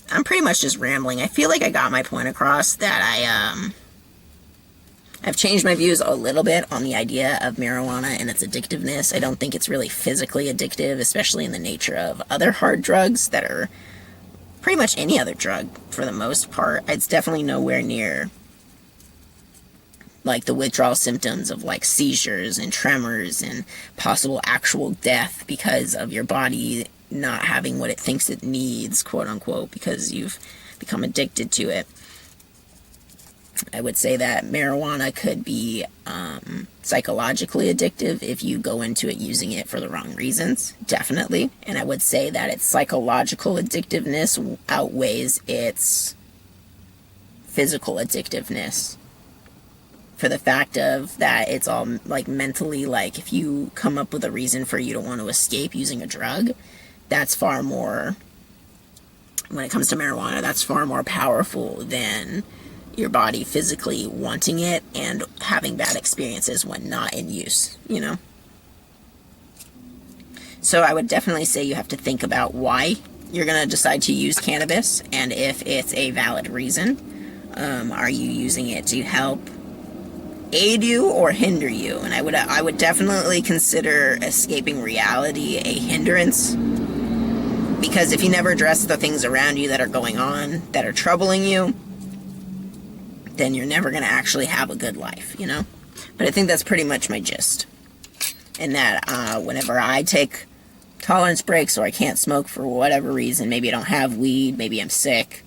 I'm pretty much just rambling. I feel like I got my point across, that I've changed my views a little bit on the idea of marijuana and its addictiveness. I don't think it's really physically addictive, especially in the nature of other hard drugs that are pretty much any other drug for the most part. It's definitely nowhere near like the withdrawal symptoms of like seizures and tremors and possible actual death because of your body not having what it thinks it needs, quote unquote, because you've become addicted to it. I would say that marijuana could be psychologically addictive if you go into it using it for the wrong reasons, definitely. And I would say that its psychological addictiveness outweighs its physical addictiveness, for the fact of that it's all like mentally, like if you come up with a reason for you to want to escape using a drug, that's far more, when it comes to marijuana, that's far more powerful than your body physically wanting it and having bad experiences when not in use, you know? So I would definitely say you have to think about why you're going to decide to use cannabis, and if it's a valid reason. Are you using it to help aid you or hinder you? And I would definitely consider escaping reality a hindrance, because if you never address the things around you that are going on, that are troubling you, then you're never going to actually have a good life, you know? But I think that's pretty much my gist. And that whenever I take tolerance breaks or I can't smoke for whatever reason, maybe I don't have weed, maybe I'm sick,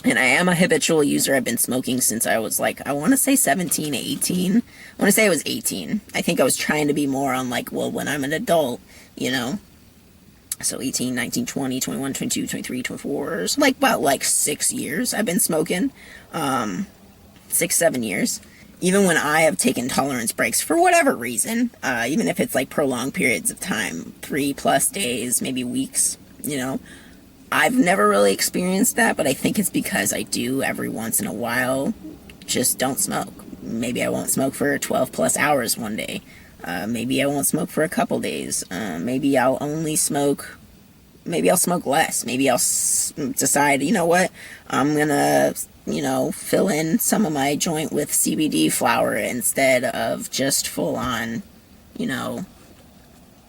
and I am a habitual user. I've been smoking since I was like, I want to say 17, 18. I want to say I was 18. I think I was trying to be more on like, well, when I'm an adult, you know? So 18, 19, 20, 21, 22, 23, 24, so like about like 6 years I've been smoking. 6, 7 years. Even when I have taken tolerance breaks for whatever reason, even if it's like prolonged periods of time, 3+ days, maybe weeks, you know, I've never really experienced that, but I think it's because I do every once in a while just don't smoke. Maybe I won't smoke for 12+ hours one day. Maybe I won't smoke for a couple days. Maybe I'll only smoke, maybe I'll smoke less. Maybe I'll decide, you know what, I'm gonna, you know, fill in some of my joint with CBD flower instead of just full on, you know,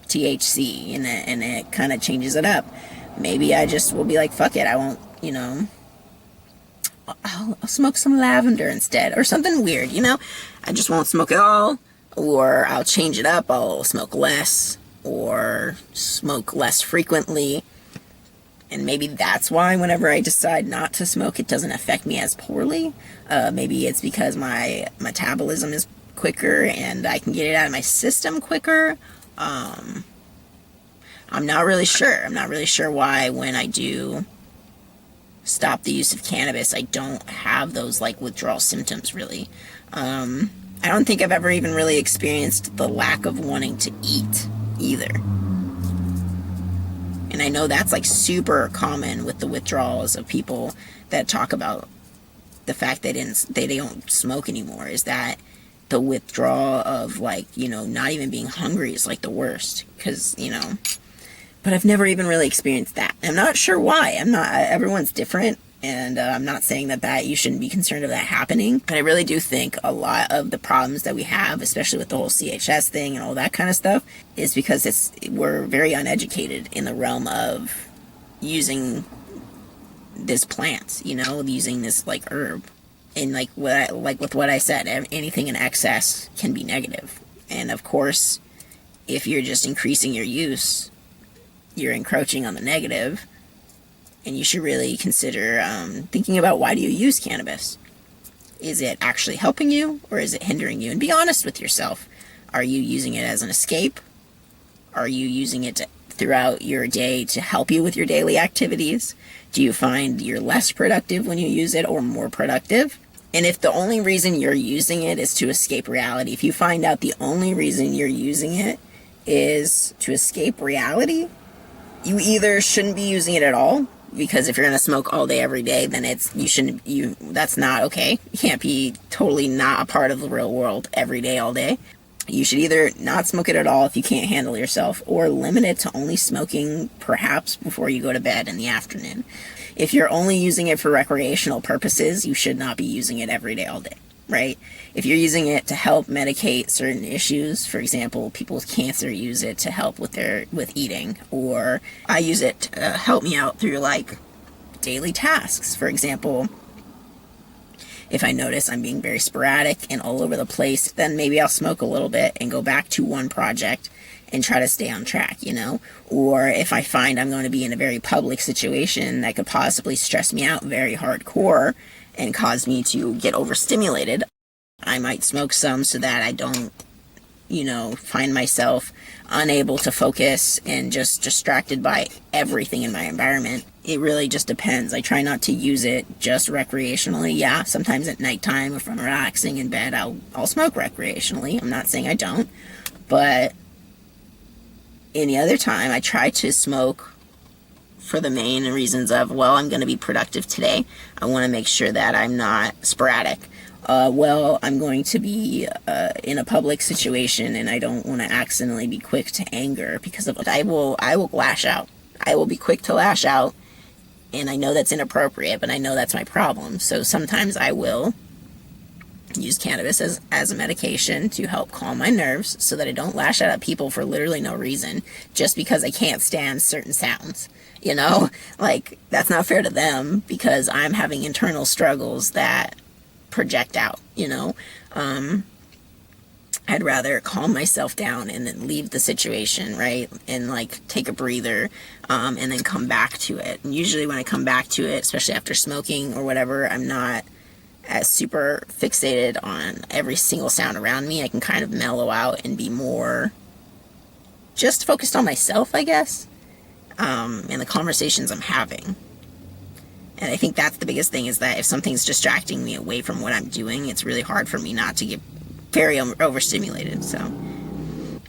THC, and it kind of changes it up. Maybe I just will be like, fuck it, I won't, you know, I'll smoke some lavender instead, or something weird, you know? I just won't smoke at all, or I'll change it up, I'll smoke less, or smoke less frequently. And maybe that's why whenever I decide not to smoke, it doesn't affect me as poorly. Maybe it's because my metabolism is quicker and I can get it out of my system quicker. I'm not really sure. I'm not really sure why when I do stop the use of cannabis, I don't have those like withdrawal symptoms really. I don't think I've ever even really experienced the lack of wanting to eat either. And I know that's like super common with the withdrawals of people that talk about the fact they don't smoke anymore, is that the withdrawal of like, you know, not even being hungry is like the worst, because, you know, but I've never even really experienced that. I'm not sure why. Everyone's different, And I'm not saying that you shouldn't be concerned of that happening, but I really do think a lot of the problems that we have, especially with the whole CHS thing and all that kind of stuff, is because we're very uneducated in the realm of using this plant, you know, using this like herb. And like with what I said, anything in excess can be negative. And of course, if you're just increasing your use, you're encroaching on the negative. And you should really consider thinking about, why do you use cannabis? Is it actually helping you, or is it hindering you? And be honest with yourself. Are you using it as an escape? Are you using it throughout your day to help you with your daily activities? Do you find you're less productive when you use it, or more productive? And if the only reason you're using it is to escape reality, if you find out the only reason you're using it is to escape reality, you either shouldn't be using it at all, because if you're going to smoke all day every day, then that's not okay. You can't be totally not a part of the real world every day, all day. You should either not smoke it at all if you can't handle yourself, or limit it to only smoking perhaps before you go to bed in the afternoon. If you're only using it for recreational purposes, you should not be using it every day, all day, right? If you're using it to help medicate certain issues, for example, people with cancer use it to help with eating, or I use it to help me out through like daily tasks. For example, if I notice I'm being very sporadic and all over the place, then maybe I'll smoke a little bit and go back to one project and try to stay on track, you know? Or if I find I'm going to be in a very public situation that could possibly stress me out very hardcore and cause me to get overstimulated, I might smoke some so that I don't, you know, find myself unable to focus and just distracted by everything in my environment. It really just depends. I try not to use it just recreationally. Yeah, sometimes at nighttime, if I'm relaxing in bed, I'll smoke recreationally. I'm not saying I don't, but any other time, I try to smoke for the main reasons of, well, I'm going to be productive today. I want to make sure that I'm not sporadic. Well, I'm going to be in a public situation, and I don't want to accidentally be quick to anger because of it. I will lash out. I will be quick to lash out, and I know that's inappropriate, but I know that's my problem. So sometimes I will use cannabis as a medication to help calm my nerves so that I don't lash out at people for literally no reason, just because I can't stand certain sounds. You know, like, that's not fair to them because I'm having internal struggles that project out, you know. I'd rather calm myself down and then leave the situation, right? And like take a breather, and then come back to it. And usually when I come back to it, especially after smoking or whatever, I'm not as super fixated on every single sound around me. I can kind of mellow out and be more just focused on myself, I guess, and the conversations I'm having. And I think that's the biggest thing, is that if something's distracting me away from what I'm doing, it's really hard for me not to get very overstimulated. So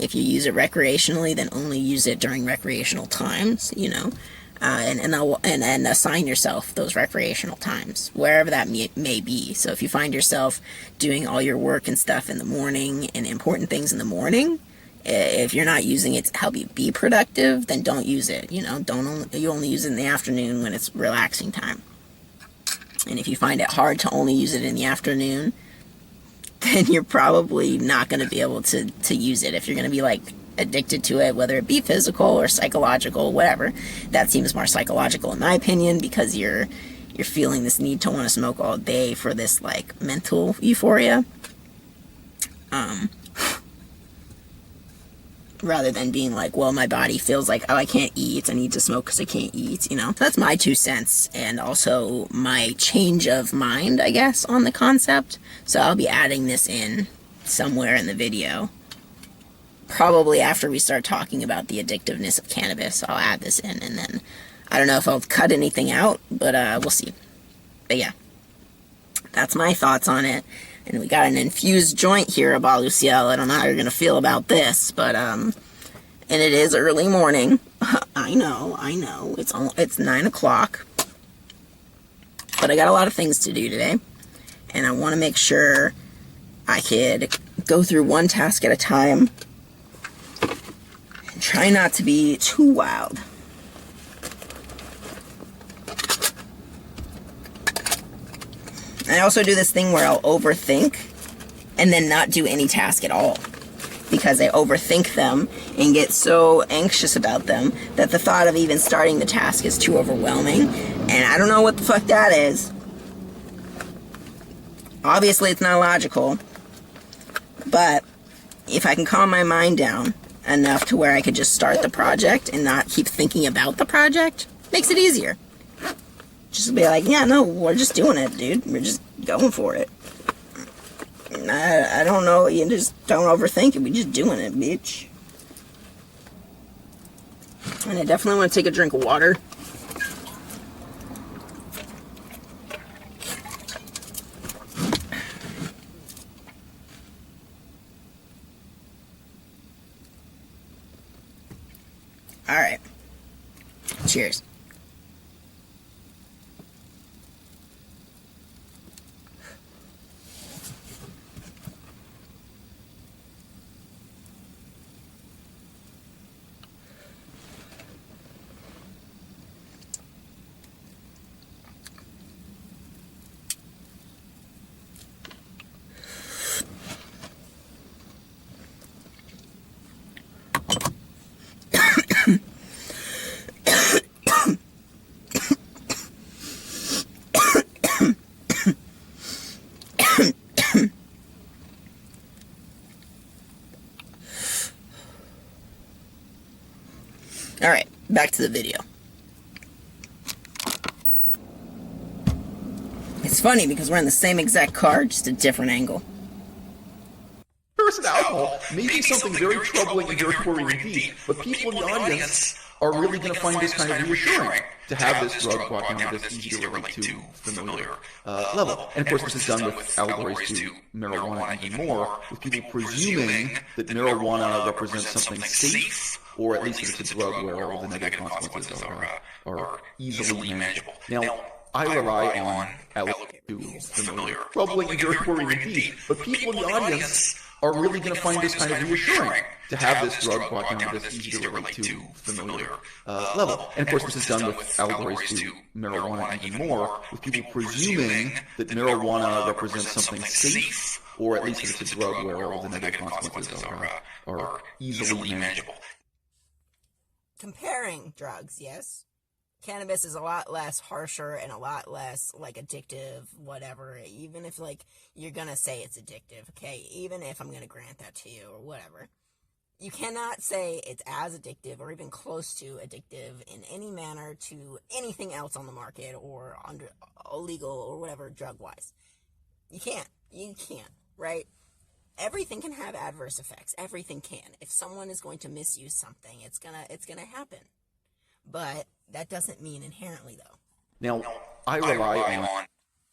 if you use it recreationally, then only use it during recreational times, you know, and assign yourself those recreational times, wherever that may be. So if you find yourself doing all your work and stuff in the morning and important things in the morning, if you're not using it to help you be productive, then don't use it. You know, you only use it in the afternoon when it's relaxing time. And if you find it hard to only use it in the afternoon, then you're probably not going to be able to use it. If you're going to be like addicted to it, whether it be physical or psychological, whatever, that seems more psychological in my opinion, because you're feeling this need to want to smoke all day for this like mental euphoria. Rather than being like, well, my body feels like, oh, I can't eat, I need to smoke because I can't eat, you know. That's my 2 cents, and also my change of mind, I guess, on the concept. So I'll be adding this in somewhere in the video. Probably after we start talking about the addictiveness of cannabis, I'll add this in, and then I don't know if I'll cut anything out, but we'll see. But yeah, that's my thoughts on it. And we got an infused joint here, à-bas-le-ciel. I don't know how you're going to feel about this, but, and it is early morning. I know. It's 9 o'clock. But I got a lot of things to do today. And I want to make sure I could go through one task at a time. And try not to be too wild. I also do this thing where I'll overthink and then not do any task at all, because I overthink them and get so anxious about them that the thought of even starting the task is too overwhelming, and I don't know what the fuck that is. Obviously it's not logical, but if I can calm my mind down enough to where I could just start the project and not keep thinking about the project, makes it easier. Just be like, yeah, no, we're just doing it, dude. We're just going for it. I don't know, you just don't overthink it, we're just doing it, bitch. And I definitely want to take a drink of water. Alright. Cheers. Alright, back to the video. It's funny because we're in the same exact car, just a different angle. Versus alcohol may be something very troubling and very worrying indeed, but people in the audience are really going to find this kind of reassuring to have this drug brought down to this easy to relate to, familiar level. And of course, this is done with allegories to marijuana and even more, with people presuming that marijuana represents something safe, or at least it's a drug where all the negative consequences are easily manageable. Now, I rely on allegories to familiar, troubling and very worrying indeed, but people in the audience are really going to find this kind of reassuring to have this drug brought down to this easy to relate to, familiar level. And of course, this is done with allegories to marijuana and even more, with people presuming that marijuana represents something safe, or at least it's a drug where all the negative consequences are easily manageable. Comparing drugs, yes. Cannabis is a lot less harsher and a lot less, like, addictive, whatever. Even if, like, you're gonna say it's addictive, okay? Even if I'm gonna grant that to you or whatever. You cannot say it's as addictive or even close to addictive in any manner to anything else on the market or under illegal or whatever drug-wise. You can't. You can't, right? Everything can have adverse effects. Everything can. If someone is going to misuse something, it's gonna happen. But that doesn't mean inherently, though. Now, I rely on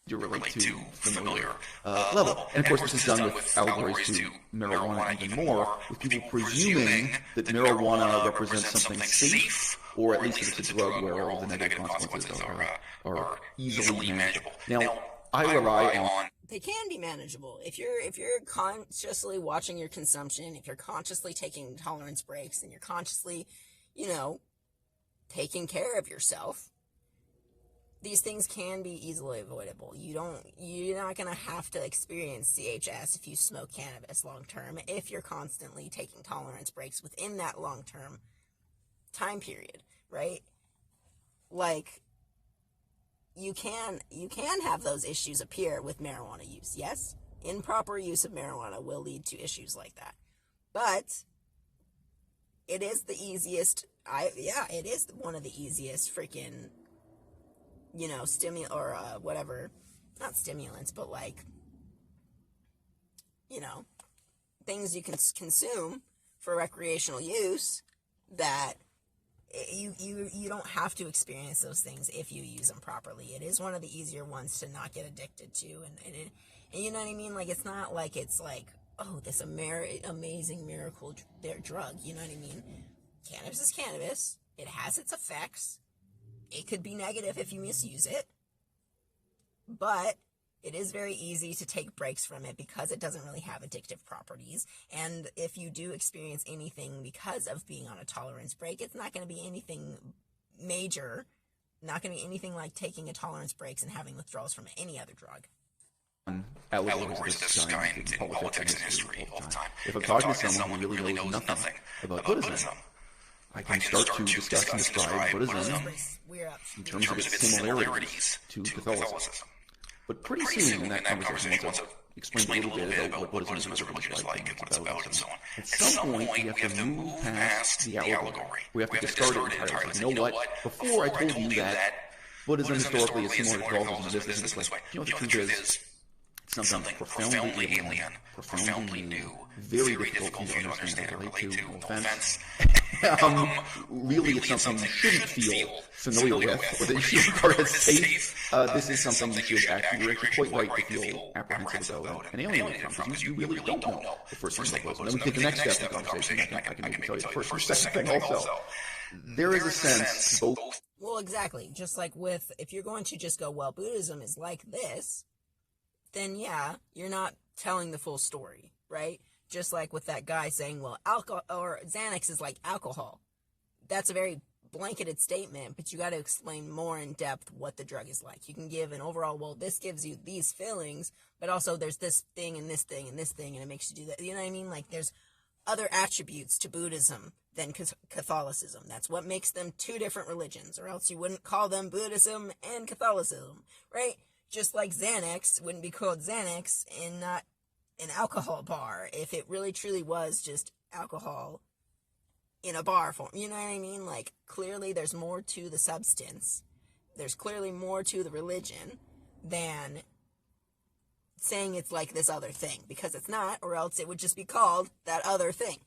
to relate to familiar level. And of course, this is done with allegories to marijuana and even more, with people presuming that marijuana represents something safe, or at least it's a drug where all the negative consequences are easily manageable. Now, I rely on... They can be manageable. If you're consciously watching your consumption, if you're consciously taking tolerance breaks, and you're consciously, taking care of yourself, these things can be easily avoidable. You're not going to have to experience CHS if you smoke cannabis long term, if you're constantly taking tolerance breaks within that long term time period, right? Like, you can have those issues appear with marijuana use, yes? Improper use of marijuana will lead to issues like that. But it is the easiest, it is one of the easiest freaking, whatever, not stimulants, but like, things you can consume for recreational use that you don't have to experience those things if you use them properly. It is one of the easier ones to not get addicted to, and you know what I mean? Like, it's not like it's like, oh, this amazing miracle drug, you know what I mean? Cannabis is cannabis. It has its effects. It could be negative if you misuse it, but it is very easy to take breaks from it because it doesn't really have addictive properties. And if you do experience anything because of being on a tolerance break, it's not going to be anything major, not going to be anything like taking a tolerance breaks and having withdrawals from any other drug. allegories of this guy in politics and history all the time. If I'm talking to someone who really knows nothing about Buddhism, I can start to discuss and describe Buddhism in terms of its similarities to Catholicism. But pretty soon in that conversation, once I've explained a little bit about what Buddhism as a religion is like and what it's about and so on, at some point we have to move past the allegory. We have to discard it entirely. You know what? Before I told you that Buddhism historically is similar to Catholicism, this way. You know what the truth is? It's something profoundly alien, profoundly new, very difficult to understand and relate to, no offense. Really, it's something you shouldn't feel familiar with, or that you should regard as safe. This is something you should actually, you're actually quite right to feel apprehensive about and alienated from, because you really don't know the first thing about Buddhism. Then we take the next step in the conversation. I can maybe tell you the first or second thing also. There is a sense both. Well, exactly. Just like with, if you're going to just go, well, Buddhism is like this, then yeah, you're not telling the full story, right? Just like with that guy saying, well, alcohol or Xanax is like alcohol. That's a very blanketed statement, but you got to explain more in depth what the drug is like. You can give an overall, well, this gives you these feelings, but also there's this thing and this thing and this thing, and it makes you do that. You know what I mean? Like, there's other attributes to Buddhism than Catholicism. That's what makes them two different religions, or else you wouldn't call them Buddhism and Catholicism, right? Just like Xanax wouldn't be called Xanax and not an alcohol bar if it really truly was just alcohol in a bar form. You know what I mean? Like, clearly there's more to the substance. There's clearly more to the religion than saying it's like this other thing, because it's not, or else it would just be called that other thing.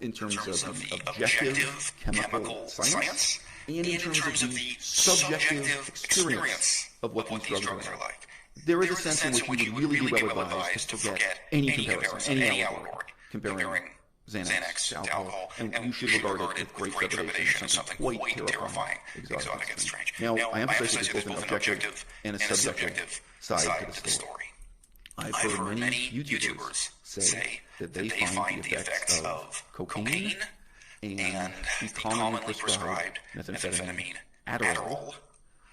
In terms of the objective chemical science, and in terms of the subjective experience of what these drugs are like. There is a sense in which you would really be well advised to forget any comparison, any allegory, comparing Xanax to alcohol, and you should regard it with great trepidation as something quite terrifying, exotic, and strange. Now, I emphasize that there's both an objective and a subjective side to the story. I've heard many YouTubers say that they find the effects of cocaine and the commonly prescribed methamphetamine Adderall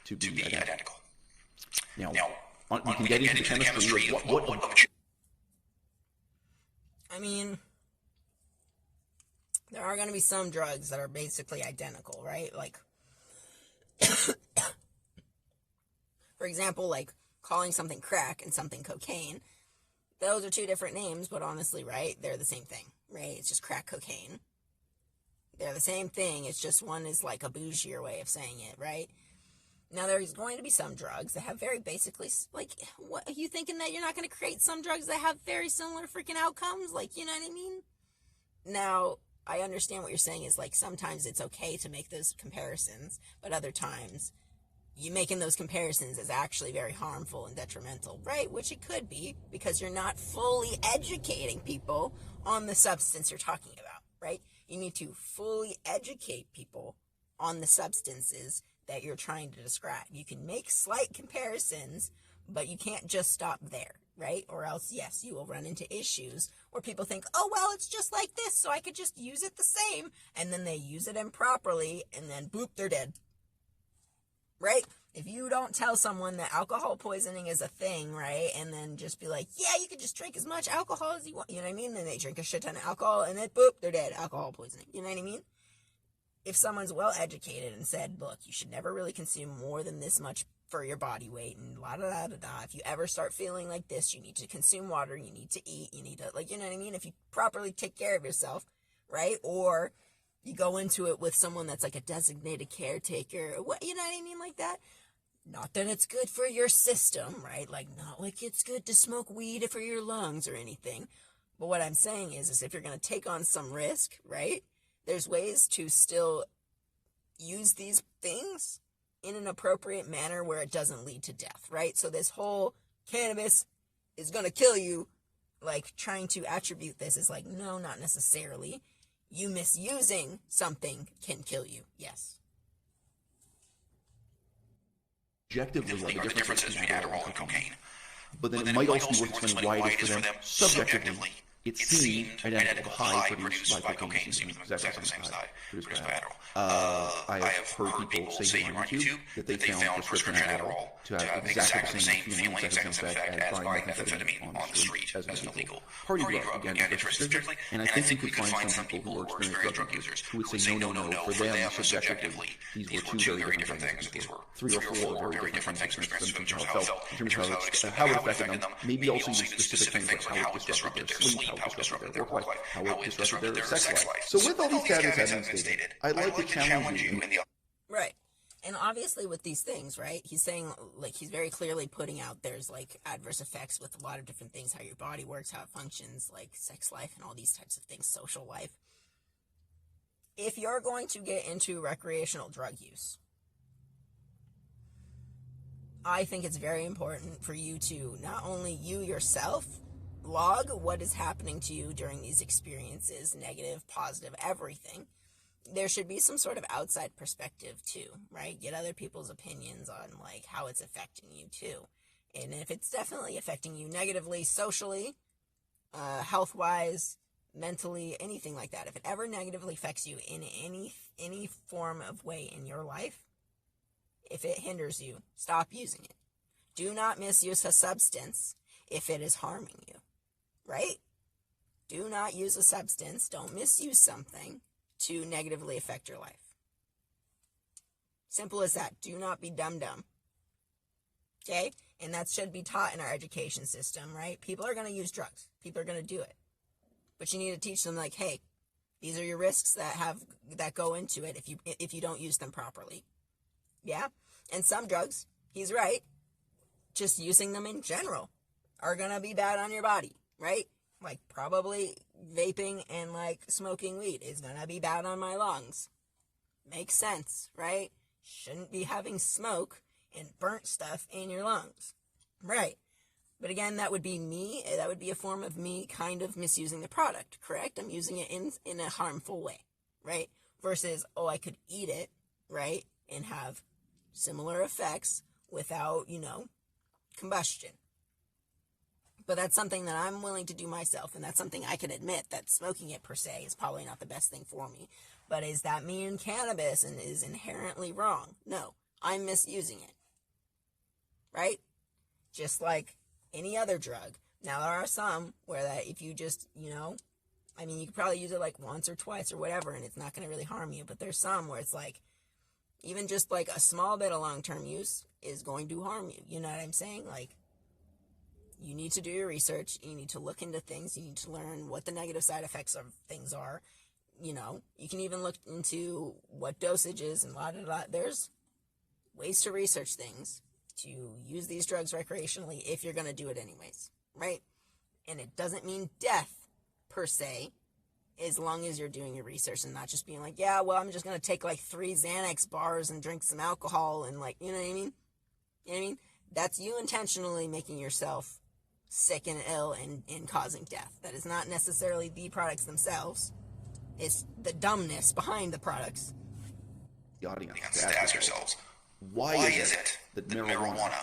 to be identical. Now, we can get into the chemistry of what I mean, there are going to be some drugs that are basically identical, right? Like, for example, like calling something crack and something cocaine. Those are two different names, but honestly, right, they're the same thing, right? It's just crack cocaine. They're the same thing. It's just one is like a bougier way of saying it, right? Now, there's going to be some drugs that have very basically, like, what are you thinking that you're not going to create some drugs that have very similar freaking outcomes? Like, you know what I mean? Now, I understand what you're saying is, like, sometimes it's okay to make those comparisons, but other times, you making those comparisons is actually very harmful and detrimental, right? Which it could be, because you're not fully educating people on the substance you're talking about, right? You need to fully educate people on the substances that you're trying to describe. You can make slight comparisons, but you can't just stop there, right? Or else, yes, you will run into issues where people think, oh, well, it's just like this, so I could just use it the same, and then they use it improperly, and then boop, they're dead, right? If you don't tell someone that alcohol poisoning is a thing, right, and then just be like, yeah, you can just drink as much alcohol as you want, you know what I mean? Then they drink a shit ton of alcohol, and then boop, they're dead, alcohol poisoning, you know what I mean? If someone's well educated and said, look, you should never really consume more than this much for your body weight, and la-da-da-da-da, if you ever start feeling like this, you need to consume water, you need to eat, you need to, like, you know what I mean? If you properly take care of yourself, right? Or you go into it with someone that's like a designated caretaker, what, you know what I mean, like that? Not that it's good for your system, right? Like, not like it's good to smoke weed for your lungs or anything. But what I'm saying is if you're going to take on some risk, right? There's ways to still use these things in an appropriate manner where it doesn't lead to death, right? So this whole cannabis is going to kill you, like trying to attribute this is like, no, not necessarily. You misusing something can kill you, yes. Objectively, the differences between Adderall and cocaine. But then it might also be worth explaining why it is for them subjectively it seemed identical to high produced by cocaine, exactly the same side produced by Adderall. I have heard people say on YouTube that they found prescription Adderall to have exactly the same feeling, exactly the same effect as buying methamphetamine on the street as an illegal party drug, again, interested strictly. And I think we could find some people who are experienced drug users who would say, no, for them, subjectively, these were two very different things. These were 3 or 4 very different things in terms of how it felt, how it affected them, maybe also use specific things like how it disrupted their sleep, how it disrupted their work life, how it disrupted their sex life. So with all these caveats having been stated, I'd like to challenge you in the... Right. And obviously with these things, right, he's saying, like, he's very clearly putting out there's, like, adverse effects with a lot of different things, how your body works, how it functions, like, sex life and all these types of things, social life. If you're going to get into recreational drug use, I think it's very important for you to not only you yourself log what is happening to you during these experiences, negative, positive, everything. There should be some sort of outside perspective too, right? Get other people's opinions on like how it's affecting you too. And if it's definitely affecting you negatively, socially, health-wise, mentally, anything like that, if it ever negatively affects you in any form of way in your life, if it hinders you, stop using it. Do not misuse a substance if it is harming you, right? Do not use a substance, don't misuse something to negatively affect your life. Simple as that. Do not be dumb. Okay? And that should be taught in our education system, right? People are going to use drugs. People are going to do it. But you need to teach them, like, hey, these are your risks that go into it if you don't use them properly. Yeah? And some drugs, he's right, just using them in general are going to be bad on your body, right? Like, probably vaping and, like, smoking weed is going to be bad on my lungs. Makes sense, right? Shouldn't be having smoke and burnt stuff in your lungs. Right. But again, that would be me. That would be a form of me kind of misusing the product, correct? I'm using it in a harmful way, right? Versus, I could eat it, right? And have similar effects without, combustion. But that's something that I'm willing to do myself, and that's something I can admit that smoking it per se is probably not the best thing for me. But is that me in cannabis and is inherently wrong? No, I'm misusing it. Right? Just like any other drug. Now, there are some where that if you just, you could probably use it like once or twice or whatever, and it's not going to really harm you. But there's some where it's like, even just like a small bit of long-term use is going to harm you. You know what I'm saying? Like, you need to do your research. You need to look into things. You need to learn what the negative side effects of things are. You can even look into what dosages and la-da-da. There's ways to research things to use these drugs recreationally if you're going to do it anyways, right? And it doesn't mean death per se, as long as you're doing your research and not just being like, yeah, well, I'm just going to take like 3 Xanax bars and drink some alcohol and like, you know what I mean? You know what I mean? That's you intentionally making yourself sick and ill and causing death. That is not necessarily the products themselves. It's the dumbness behind the products. The audience to ask yourselves, why is it that marijuana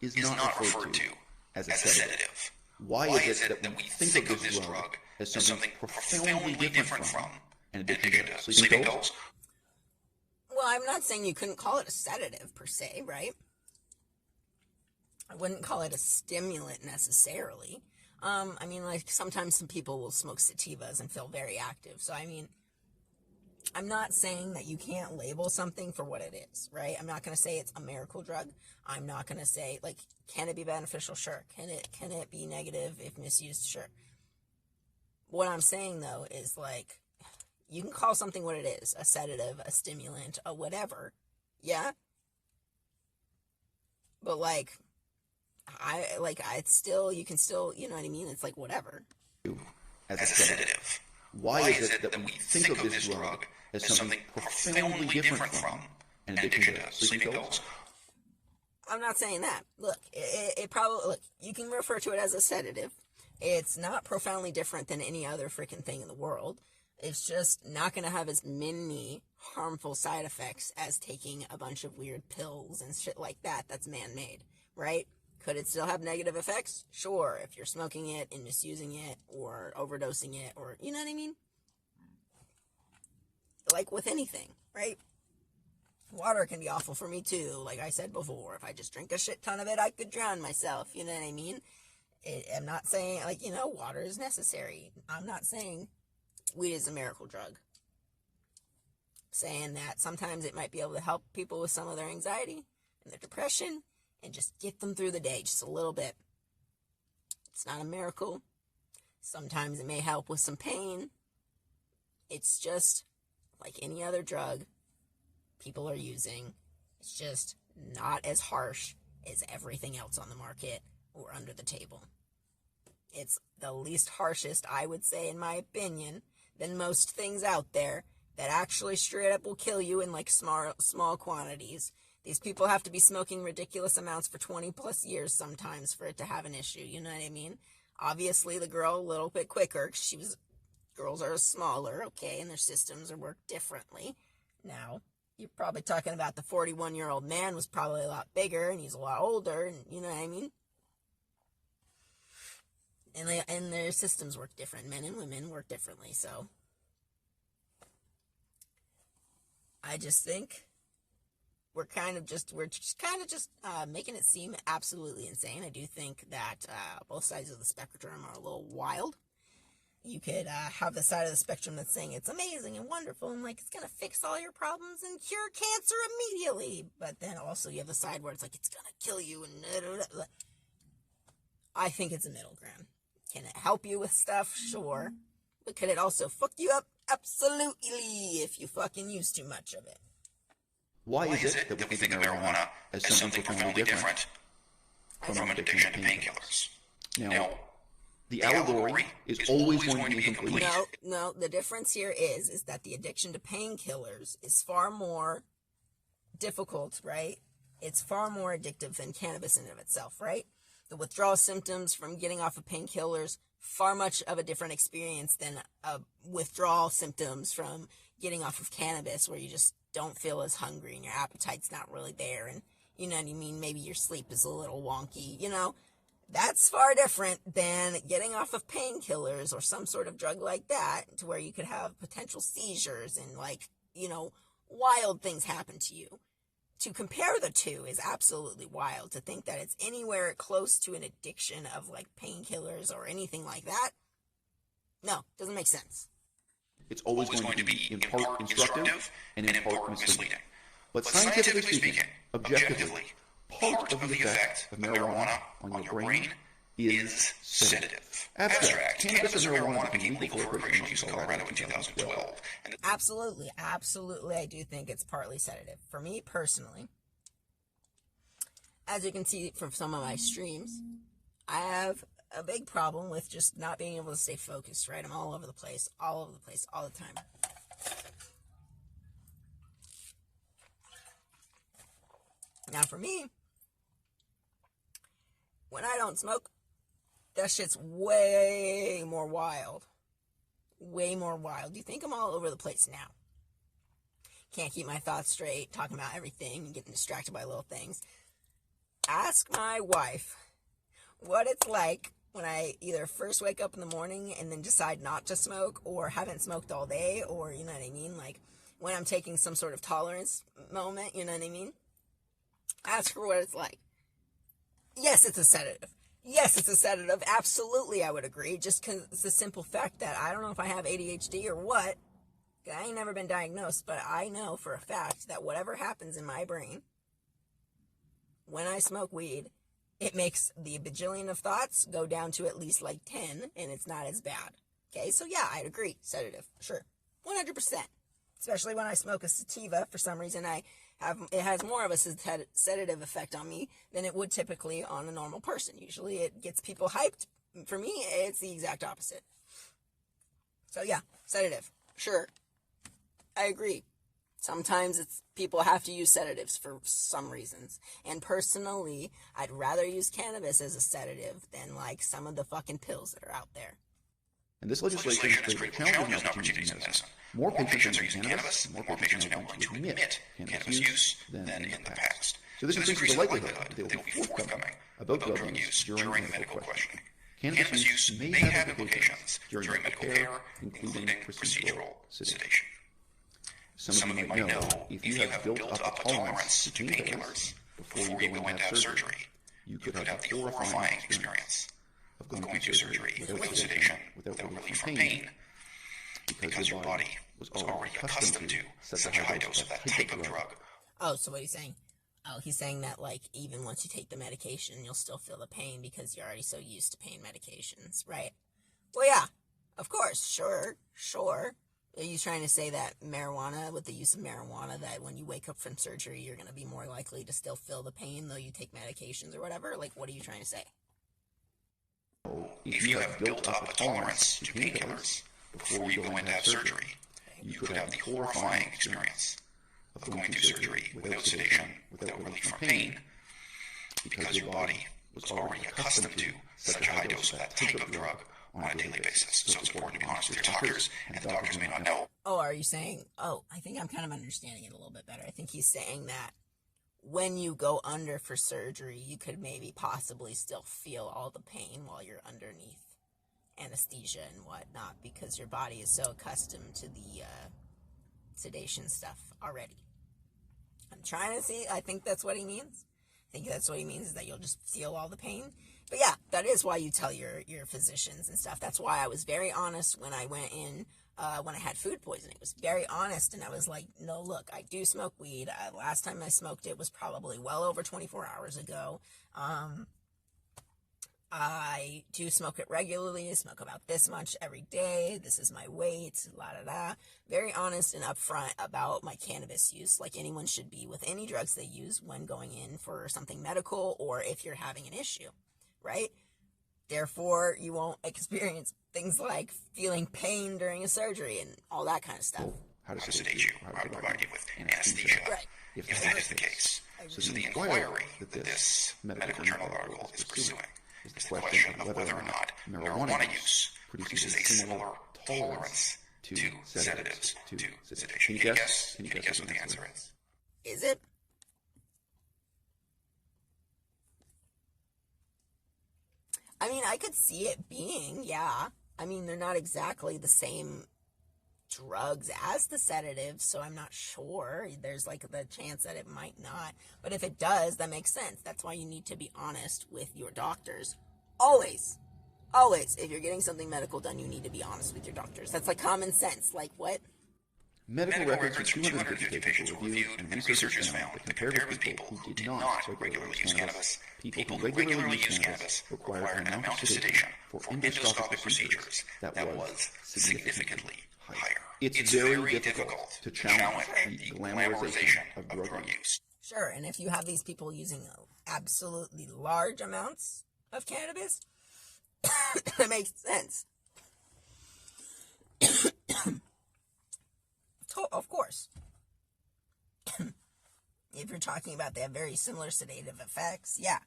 is not referred to as a sedative? Why is it that we think of this drug as something profoundly different from an addiction to sleeping pills? Well, I'm not saying you couldn't call it a sedative per se, right? I wouldn't call it a stimulant necessarily. Like sometimes some people will smoke sativas and feel very active. So, I'm not saying that you can't label something for what it is, right? I'm not going to say it's a miracle drug. I'm not going to say, like, can it be beneficial? Sure. Can it be negative if misused? Sure. What I'm saying, though, is, like, you can call something what it is, a sedative, a stimulant, a whatever, yeah? But, you can still, you know what I mean? It's like, whatever. As a sedative. Why is it that we think of this drug as something profoundly different from an addiction to sleeping pills? I'm not saying that. Look, it probably, you can refer to it as a sedative. It's not profoundly different than any other freaking thing in the world. It's just not going to have as many harmful side effects as taking a bunch of weird pills and shit like that that's man-made, right? Could it still have negative effects? Sure, if you're smoking it and misusing it or overdosing it, or, you know what I mean? Like with anything, right? Water can be awful for me too. Like I said before, if I just drink a shit ton of it, I could drown myself. You know what I mean? I'm not saying, like, you know, water is necessary. I'm not saying weed is a miracle drug. I'm saying that sometimes it might be able to help people with some of their anxiety and their depression and just get them through the day just a little bit. It's not a miracle. Sometimes it may help with some pain. It's just like any other drug people are using. It's just not as harsh as everything else on the market or under the table. It's the least harshest, I would say, in my opinion, than most things out there that actually straight up will kill you in like small quantities. These people have to be smoking ridiculous amounts for 20 plus years sometimes for it to have an issue, you know what I mean? Obviously the girl a little bit quicker, 'cause girls are smaller, okay, and their systems are worked differently. Now, you're probably talking about the 41-year-old man was probably a lot bigger and he's a lot older, and you know what I mean? And their systems work different. Men and women work differently, so I just think we're just making it seem absolutely insane. I do think that both sides of the spectrum are a little wild. You could have the side of the spectrum that's saying it's amazing and wonderful and like it's going to fix all your problems and cure cancer immediately. But then also you have the side where it's like it's going to kill you. And I think it's a middle ground. Can it help you with stuff? Sure. But could it also fuck you up? Absolutely, if you fucking use too much of it. Why is it that we think of marijuana as something profoundly different from addiction to painkillers? Now, the allegory is always going to be incomplete. No, the difference here is that the addiction to painkillers is far more difficult, right? It's far more addictive than cannabis in and of itself, right? The withdrawal symptoms from getting off of painkillers, far much of a different experience than withdrawal symptoms from getting off of cannabis, where you just don't feel as hungry and your appetite's not really there, and you know what I mean, maybe your sleep is a little wonky, you know. That's far different than getting off of painkillers or some sort of drug like that, to where you could have potential seizures and, like, you know, wild things happen to you. To compare the two is absolutely wild. To think that it's anywhere close to an addiction of, like, painkillers or anything like that, no, doesn't make sense. It's always going to be in part instructive and in part misleading. But scientifically speaking, objectively, part of the effect of marijuana on your brain is sedative. Abstract. Cannabis and marijuana became legal for recreational use in Colorado in 2012. Absolutely, I do think it's partly sedative. For me personally, as you can see from some of my streams, I have a big problem with just not being able to stay focused, right? I'm all over the place, all the time. Now for me, when I don't smoke, that shit's way more wild. Way more wild. You think I'm all over the place now. Can't keep my thoughts straight, talking about everything and getting distracted by little things. Ask my wife what it's like when I either first wake up in the morning and then decide not to smoke, or haven't smoked all day, or, you know what I mean, like when I'm taking some sort of tolerance moment, you know what I mean? Ask her what it's like. Yes, it's a sedative. Yes, it's a sedative. Absolutely, I would agree. Just because it's the simple fact that I don't know if I have ADHD or what. I ain't never been diagnosed, but I know for a fact that whatever happens in my brain when I smoke weed, it makes the bajillion of thoughts go down to at least like 10, and it's not as bad. Okay, so yeah, I'd agree. Sedative, sure. 100%. Especially when I smoke a sativa, for some reason it has more of a sedative effect on me than it would typically on a normal person. Usually it gets people hyped. For me, it's the exact opposite. So yeah, sedative, sure. I agree. Sometimes people have to use sedatives for some reasons. And personally, I'd rather use cannabis as a sedative than like some of the fucking pills that are out there. And this legislation has created challenges and opportunities in medicine. More patients are using cannabis, more patients are willing to admit cannabis use than in the past. So this increases the likelihood that they will be forthcoming about drugs use during medical questioning. Cannabis use may have implications during medical care, including procedural sedation. Some of you might know, if you have built up a tolerance to painkillers before you go in to have surgery, you could have the horrifying experience of going through surgery without sedation, without relief from pain, because your body was already accustomed to such a high dose of that type of drug. Oh, so what he's saying? Oh, he's saying that, like, even once you take the medication, you'll still feel the pain because you're already so used to pain medications, right? Well, yeah, of course, sure. Are you trying to say that marijuana, with the use of marijuana, that when you wake up from surgery, you're going to be more likely to still feel the pain, though you take medications or whatever? Like, what are you trying to say? If you have built up a tolerance to painkillers before you go in to have surgery, you could have the horrifying experience of going through surgery without sedation, without relief from pain, because your body was already accustomed to such a high dose of that type of drug on a daily basis. So it's important to be honest with your doctors, and the doctors may not know. Oh, are you saying, I think I'm kind of understanding it a little bit better. I think he's saying that when you go under for surgery, you could maybe possibly still feel all the pain while you're underneath anesthesia and whatnot, because your body is so accustomed to the sedation stuff already. I'm trying to see, I think that's what he means. I think that's what he means, is that you'll just feel all the pain. But yeah, that is why you tell your physicians and stuff. That's why I was very honest when I went in, when I had food poisoning. It was very honest, and I was like, no, look, I do smoke weed. Last time I smoked it was probably well over 24 hours ago. I do smoke it regularly. I smoke about this much every day. This is my weight, la-da-da. Very honest and upfront about my cannabis use, like anyone should be with any drugs they use when going in for something medical or if you're having an issue, right? Therefore, you won't experience things like feeling pain during a surgery and all that kind of stuff. How to sedate you, how to provide you with anesthesia, right. If that is the case. So the inquiry that this medical journal article is pursuing is the question of whether or not marijuana use produces a similar tolerance to sedatives to sedation. Can you guess what the answer is? Is it? I mean, I could see it being, yeah. I mean, they're not exactly the same drugs as the sedatives, so I'm not sure. There's like the chance that it might not. But if it does, that makes sense. That's why you need to be honest with your doctors. Always. Always. If you're getting something medical done, you need to be honest with your doctors. That's like common sense. Like what? Medical records from 250 patients were reviewed, and researchers found that compared with people who did not regularly use cannabis, people who regularly use cannabis required an amount of sedation for endoscopic procedures that was significantly higher. It's very difficult to challenge the glamorization of drug use. Sure, and if you have these people using absolutely large amounts of cannabis, that makes sense. Of course. If you're talking about they have very similar sedative effects, yeah.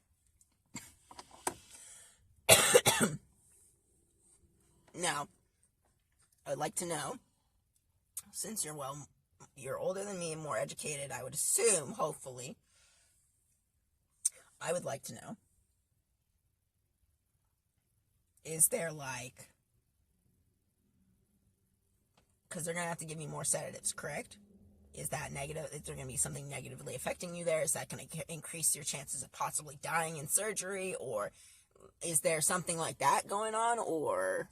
Now, I'd like to know, since you're older than me and more educated, I would assume, hopefully, I would like to know, is there like, because they're going to have to give me more sedatives, correct? Is that negative? Is there going to be something negatively affecting you there? Is that going to increase your chances of possibly dying in surgery? Or is there something like that going on? Or,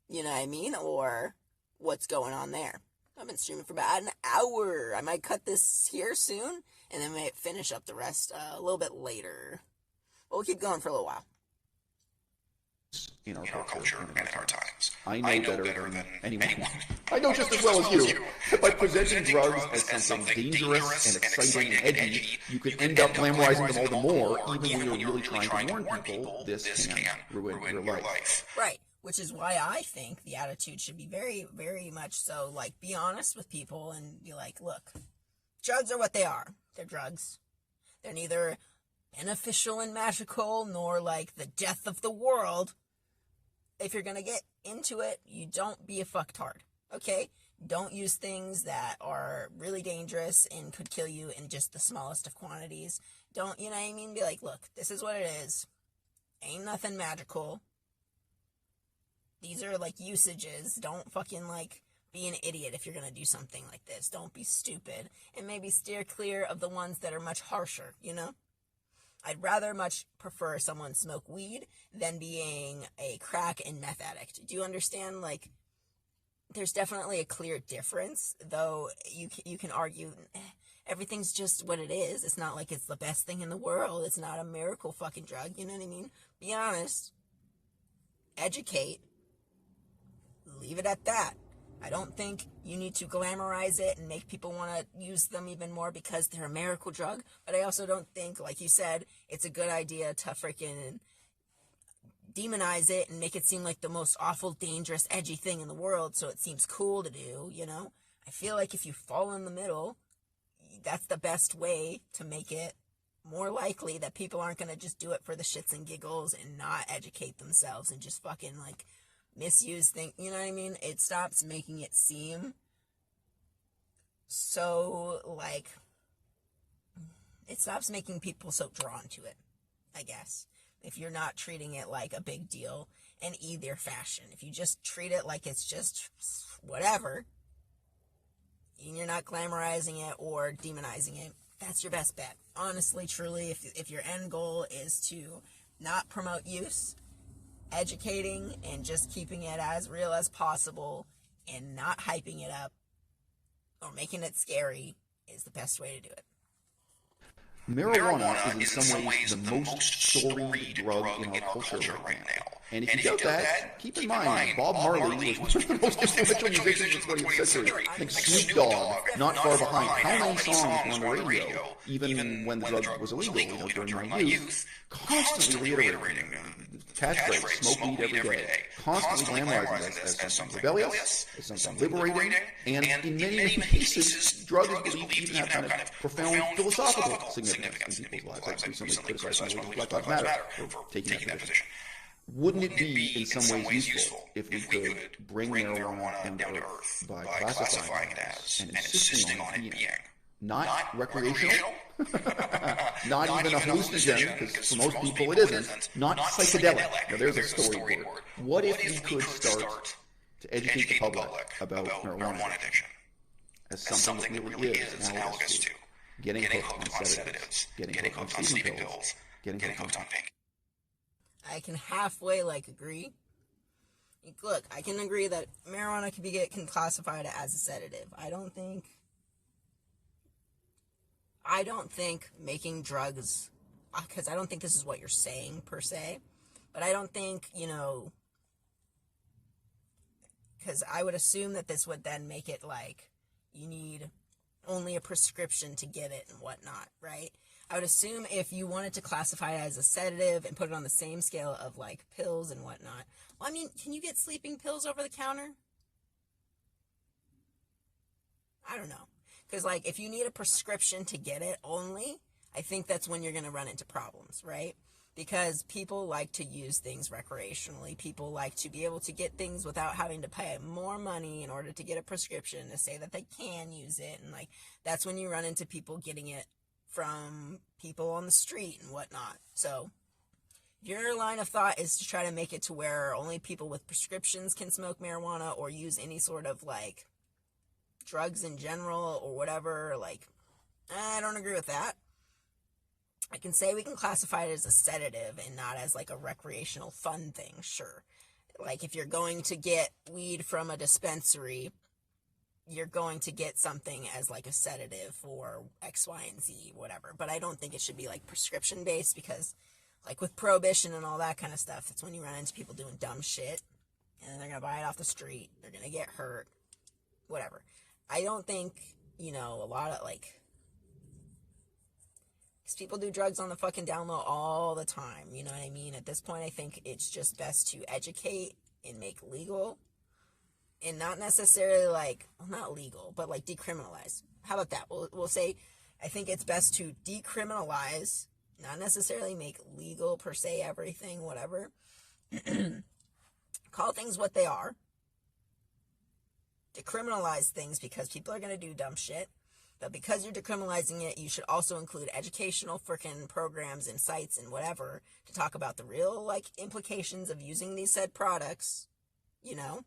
you know what I mean? Or what's going on there? I've been streaming for about an hour. I might cut this here soon, and then might finish up the rest a little bit later. But we'll keep going for a little while. In our culture and in our times. I know better than anyone. I know just as well as you. By presenting drugs as something dangerous and exciting and edgy, you could end up glamorizing them all the more, even when you're really trying to warn people this can ruin your life. Right. Which is why I think the attitude should be very, very much so, like, be honest with people and be like, look, drugs are what they are. They're drugs. They're neither beneficial and magical, nor like the death of the world. If you're going to get into it, you don't be a fucktard, okay? Don't use things that are really dangerous and could kill you in just the smallest of quantities. Don't, you know what I mean? Be like, look, this is what it is. Ain't nothing magical. These are, like, usages. Don't fucking, like, be an idiot if you're gonna do something like this. Don't be stupid. And maybe steer clear of the ones that are much harsher, you know? I'd rather much prefer someone smoke weed than being a crack and meth addict. Do you understand? Like, there's definitely a clear difference, though you can argue everything's just what it is. It's not like it's the best thing in the world. It's not a miracle fucking drug, you know what I mean? Be honest. Educate. Leave it at that. I don't think you need to glamorize it and make people want to use them even more because they're a miracle drug. But I also don't think, like you said, it's a good idea to freaking demonize it and make it seem like the most awful, dangerous, edgy thing in the world so it seems cool to do, you know? I feel like if you fall in the middle, that's the best way to make it more likely that people aren't going to just do it for the shits and giggles and not educate themselves and just fucking, like, misuse things, you know what I mean? It stops making it seem so, like, it stops making people so drawn to it, I guess, if you're not treating it like a big deal in either fashion. If you just treat it like it's just whatever, and you're not glamorizing it or demonizing it, that's your best bet. Honestly, truly, if your end goal is to not promote use, educating and just keeping it as real as possible and not hyping it up or making it scary is the best way to do it. Marijuana is in some ways the most storied drug in our culture right now. And if you doubt that, keep in mind, Bob Marley was one of the most influential musicians of the 20th century. I think Snoop Dogg, not far behind, how many songs were on the radio, even when the drug was illegal, during my youth, constantly reiterating catchphrase, smoke weed every day, constantly glamorizing this as something rebellious, as something liberating, and in many cases, drugs believed to even have kind of profound philosophical significance in people's lives. Like somebody criticizing Black Lives Matter for taking that position. Wouldn't it be in some ways useful if we could bring marijuana down to earth by classifying it as and insisting on it being not recreational, not even a hallucinogen, because for most people it isn't, not psychedelic. Now there's a story word. What if we could start to educate the public about marijuana addiction as something that really is analogous to getting hooked on sedatives, getting hooked on sleeping pills, getting hooked on pink? I can halfway, like, agree. Look, I can agree that marijuana can classified as a sedative. I don't think making drugs, because I don't think this is what you're saying, per se, but I don't think, because I would assume that this would then make it, like, you need only a prescription to get it and whatnot, right? I would assume if you wanted to classify it as a sedative and put it on the same scale of, like, pills and whatnot. Well, I mean, can you get sleeping pills over the counter? I don't know. Because, like, if you need a prescription to get it only, I think that's when you're going to run into problems, right? Because people like to use things recreationally. People like to be able to get things without having to pay more money in order to get a prescription to say that they can use it. And, like, that's when you run into people getting it from people on the street and whatnot. So your line of thought is to try to make it to where only people with prescriptions can smoke marijuana or use any sort of, like, drugs in general or whatever. Like, I don't agree with that. I can say we can classify it as a sedative and not as, like, a recreational fun thing, sure. Like, if you're going to get weed from a dispensary, you're going to get something as, like, a sedative or X, Y, and Z, whatever. But I don't think it should be, like, prescription-based because, like, with prohibition and all that kind of stuff, it's when you run into people doing dumb shit and they're going to buy it off the street. They're going to get hurt, whatever. I don't think, a lot of, like, because people do drugs on the fucking down low all the time, you know what I mean? At this point, I think it's just best to educate and make legal. And not necessarily, like, well, not legal, but, like, decriminalize. How about that? We'll say, I think it's best to decriminalize, not necessarily make legal, per se, everything, whatever. Call things what they are. Decriminalize things because people are going to do dumb shit. But because you're decriminalizing it, you should also include educational frickin' programs and sites and whatever to talk about the real, like, implications of using these said products, you know?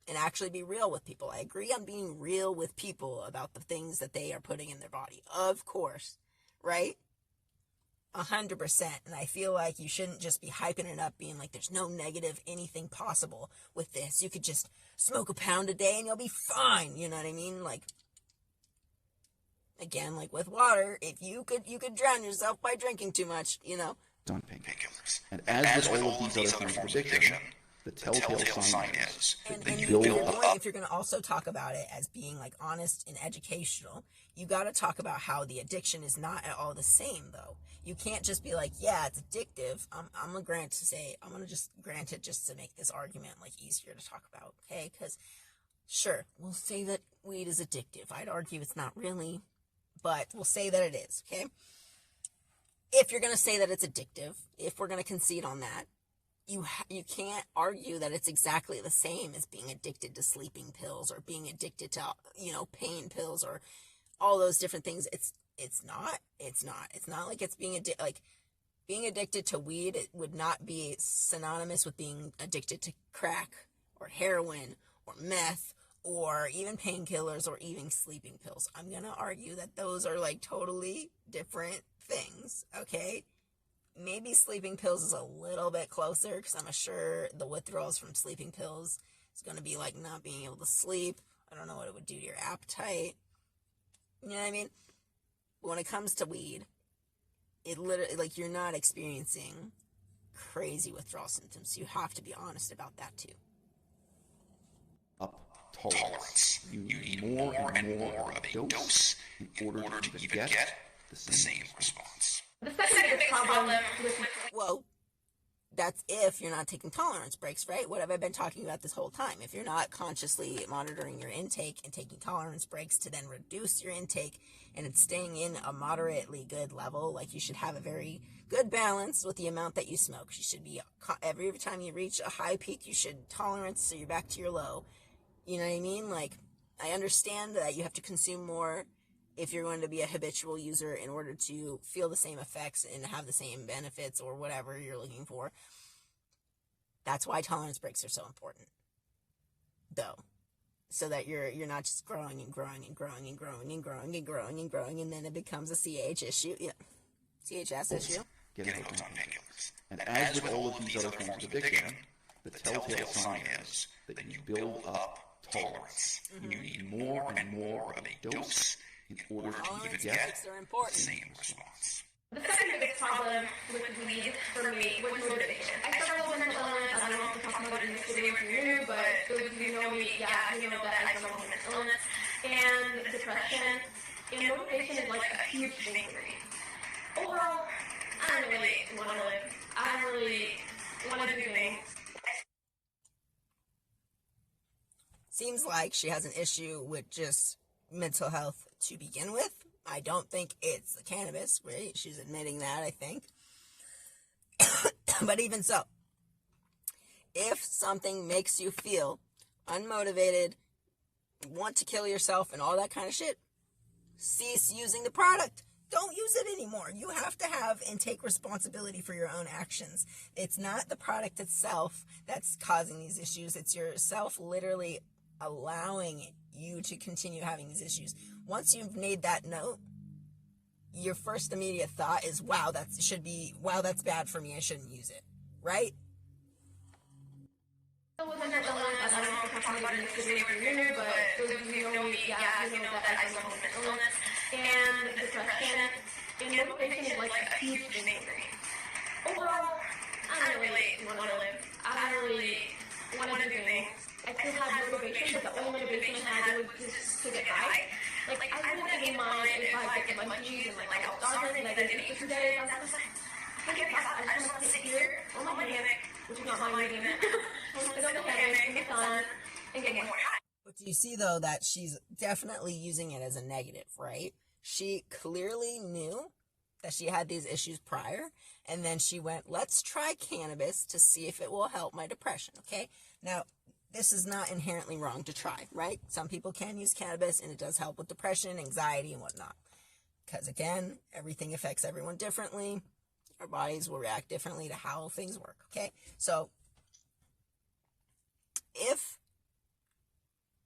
And actually be real with people. I agree on being real with people about the things that they are putting in their body. Of course. Right? 100%. And I feel like you shouldn't just be hyping it up, being like, there's no negative anything possible with this. You could just smoke a pound a day and you'll be fine. You know what I mean? Like, again, like with water, if you could drown yourself by drinking too much, you know. On painkillers. And as with all of these other forms of addiction, the telltale sign is that you build up. If you're going to also talk about it as being like honest and educational, you got to talk about how the addiction is not at all the same, though. You can't just be like, yeah, it's addictive. I'm going to just grant it just to make this argument like easier to talk about, okay? Because sure, we'll say that weed is addictive. I'd argue it's not really, but we'll say that it is, okay? If you're going to say that it's addictive, if we're going to concede on that, you can't argue that it's exactly the same as being addicted to sleeping pills or being addicted to, you know, pain pills or all those different things. It's not like it's being addicted. Like, being addicted to weed, it would not be synonymous with being addicted to crack or heroin or meth or even painkillers or even sleeping pills. I'm going to argue that those are like totally different things, okay? Maybe sleeping pills is a little bit closer because I'm sure the withdrawals from sleeping pills is going to be like not being able to sleep. I don't know what it would do to your appetite. You know what I mean? But when it comes to weed, it literally, like, you're not experiencing crazy withdrawal symptoms. You have to be honest about that too. Tolerance. You need more and more of a dose in order to even get the same response. The second big problem with Well, that's if you're not taking tolerance breaks, right? What have I been talking about this whole time? If you're not consciously monitoring your intake and taking tolerance breaks to then reduce your intake and it's staying in a moderately good level, like, you should have a very good balance with the amount that you smoke. You should be, every time you reach a high peak, you should tolerance so you're back to your low. You know what I mean? Like, I understand that you have to consume more if you're going to be a habitual user in order to feel the same effects and have the same benefits or whatever you're looking for. That's why tolerance breaks are so important, though, so that you're not just growing and growing and growing and growing and growing and growing and growing, and then it becomes a CH issue, CHS issue. Getting hooked on painkillers. And as with all of these other forms of addiction, the telltale sign is that you build up tolerance. You need more and more of a dose in order to even get the same response. The second big problem with weed for me was motivation. I struggled with mental illness. I don't know if we're talking about it in this video if you're new, but those of you who know me, you know that I struggle with mental illness and depression. And motivation is like a huge thing for me. Overall, I don't really want to live. I don't really want to do things. Seems like she has an issue with just mental health to begin with. I don't think it's the cannabis, right? She's admitting that, I think. But even so, if something makes you feel unmotivated, want to kill yourself and all that kind of shit, cease using the product. Don't use it anymore. You have to have and take responsibility for your own actions. It's not the product itself that's causing these issues. It's yourself literally allowing you to continue having these issues. Once you've made that note, your first immediate thought is, wow, that's bad for me. I shouldn't use it. Right? With mental illness, I don't know if we're talking about it in this video if you're new, but those of you who know me, you know that I struggle with mental illness and depression. And motivation is like a huge thing for me. Overall, I don't really want to live. I don't really want to do things. I still have motivation, but the only motivation I had was just to get by. Like, I wouldn't mind if I get the munchies and like I was starving and I didn't eat for 2 days. I was like, I get past that. I just want to sit here on my hammock, which is not my hammock. I want to sit on the hammock in the sun and get more high. But do you see, though, that she's definitely using it as a negative, right? She clearly knew that she had these issues prior, and then she went, let's try cannabis to see if it will help my depression, okay? Now, this is not inherently wrong to try, right? Some people can use cannabis, and it does help with depression, anxiety, and whatnot. Because, again, everything affects everyone differently. Our bodies will react differently to how things work, okay? So, if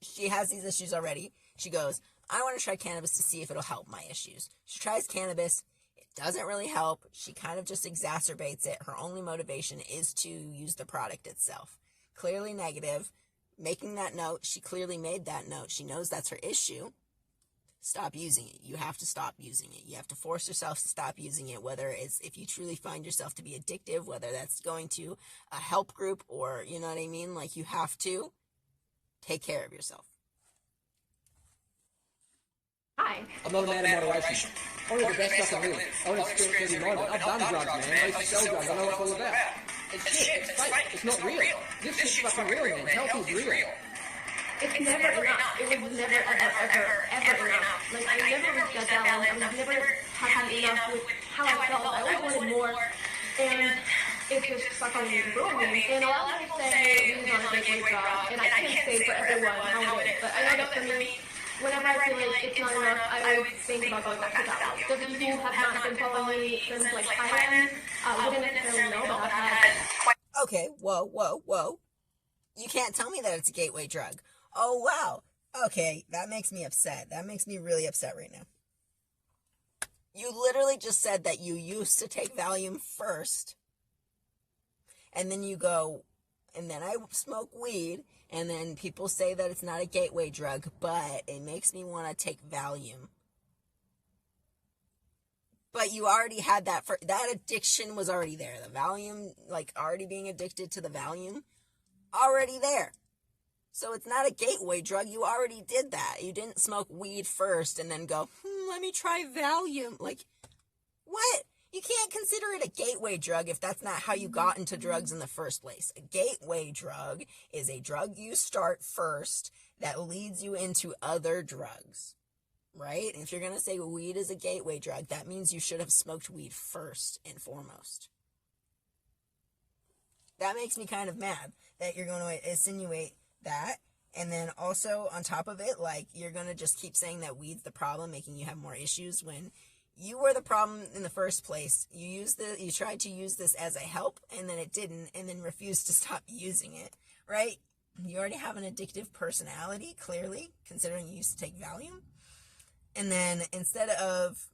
she has these issues already, she goes, I want to try cannabis to see if it'll help my issues. She tries cannabis. It doesn't really help. She kind of just exacerbates it. Her only motivation is to use the product itself. Clearly negative. Making that note, she clearly made that note. She knows that's her issue. Stop using it. You have to stop using it. You have to force yourself to stop using it, whether it's if you truly find yourself to be addictive, whether that's going to a help group or, you know what I mean? Like, you have to take care of yourself. Hi. I'm not a man of moderation. Only the best stuff I live. I want to experience every moment. I've done drugs, man. I used to sell drugs. I know what it's all about. It's shit. It's fake. It's not real. This shit's fucking real, man. Health is real. It's never enough. It was never, ever enough. Like, I never reached that balance. I was never happy enough with how I felt. I always wanted more. And it just fucking ruined me. And a lot of people say weed is not a gateway drug. And I can't say for everyone how it is. But I know that for me, whenever I feel like it's not enough, I always think about going back to that. The people who have not been following me since, like, Thailand wouldn't necessarily know, but I've had... Okay, whoa. You can't tell me that it's a gateway drug. Oh, wow. Okay, that makes me upset. That makes me really upset right now. You literally just said that you used to take Valium first, and then you go, and then I smoke weed, and then people say that it's not a gateway drug, but it makes me want to take Valium. But you already had that, that addiction was already there. The Valium, like, already being addicted to the Valium, already there. So it's not a gateway drug. You already did that. You didn't smoke weed first and then go, let me try Valium. Like, what? You can't consider it a gateway drug if that's not how you got into drugs in the first place. A gateway drug is a drug you start first that leads you into other drugs, right? And if you're going to say weed is a gateway drug, that means you should have smoked weed first and foremost. That makes me kind of mad that you're going to insinuate that, and then also on top of it, like, you're gonna just keep saying that weed's the problem, making you have more issues when you were the problem in the first place. You tried to use this as a help, and then it didn't, and then refused to stop using it, right? You already have an addictive personality, clearly, considering you used to take Valium. And then instead of,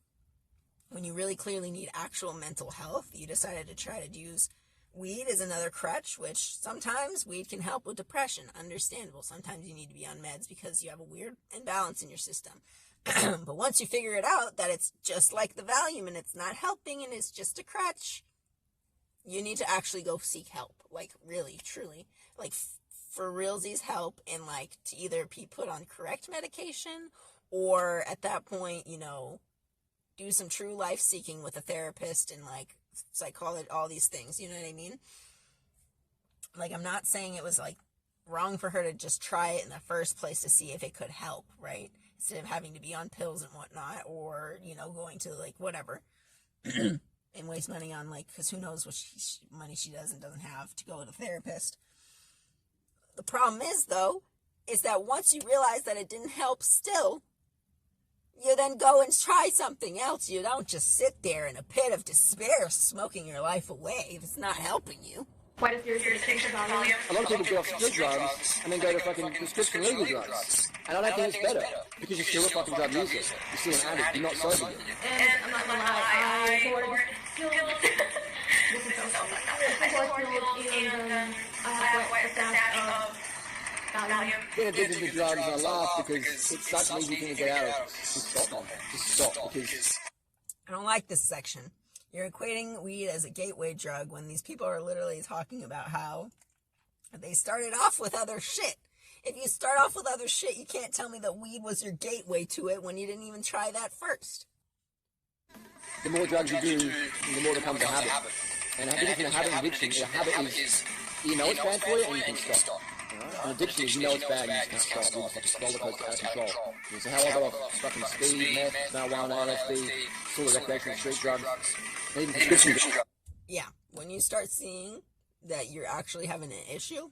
when you really clearly need actual mental health, you decided to try to use weed as another crutch, which sometimes weed can help with depression. Understandable. Sometimes you need to be on meds because you have a weird imbalance in your system. But once you figure it out that it's just like the Valium and it's not helping and it's just a crutch, you need to actually go seek help. Like, really, truly. Like, for realsies help, and, like, to either be put on correct medication or at that point, you know, do some true life seeking with a therapist and, like, psychology, all these things, you know what I mean? Like, I'm not saying it was, like, wrong for her to just try it in the first place to see if it could help, right? Instead of having to be on pills and whatnot, or, you know, going to, like, whatever, and waste money on, like, because who knows what money she does and doesn't have to go to a therapist. The problem is, though, is that once you realize that it didn't help still, you then go and try something else. You don't just sit there in a pit of despair smoking your life away if it's not helping you. Quite a serious addiction to Valium. A lot of people go off street drugs and then go to fucking prescription legal drugs. And I don't think it's better, because you're still a fucking drug user. You're still an addict. You're not sober yet. And I'm not gonna lie, I poured pills. This is so selfish. I poured pills, and I have quite a stash of Valium. Being addicted to drugs, I laugh because it's such an easy thing to get out of. Just stop, man. Just stop, because... I don't like this section. You're equating weed as a gateway drug when these people are literally talking about how they started off with other shit. If you start off with other shit, you can't tell me that weed was your gateway to it when you didn't even try that first. The more drugs you do, the more it becomes a habit. And a difference in a habit and addiction, a habit is, you know it's bad for you and you can stop. An addiction is, you know it's bad and you just can't stop. It's like a roller coaster out of control. So how I got off fucking speed, meth, marijuana, LSD, sort of recreational street drugs, even prescription drugs. Yeah, when you start seeing that you're actually having an issue,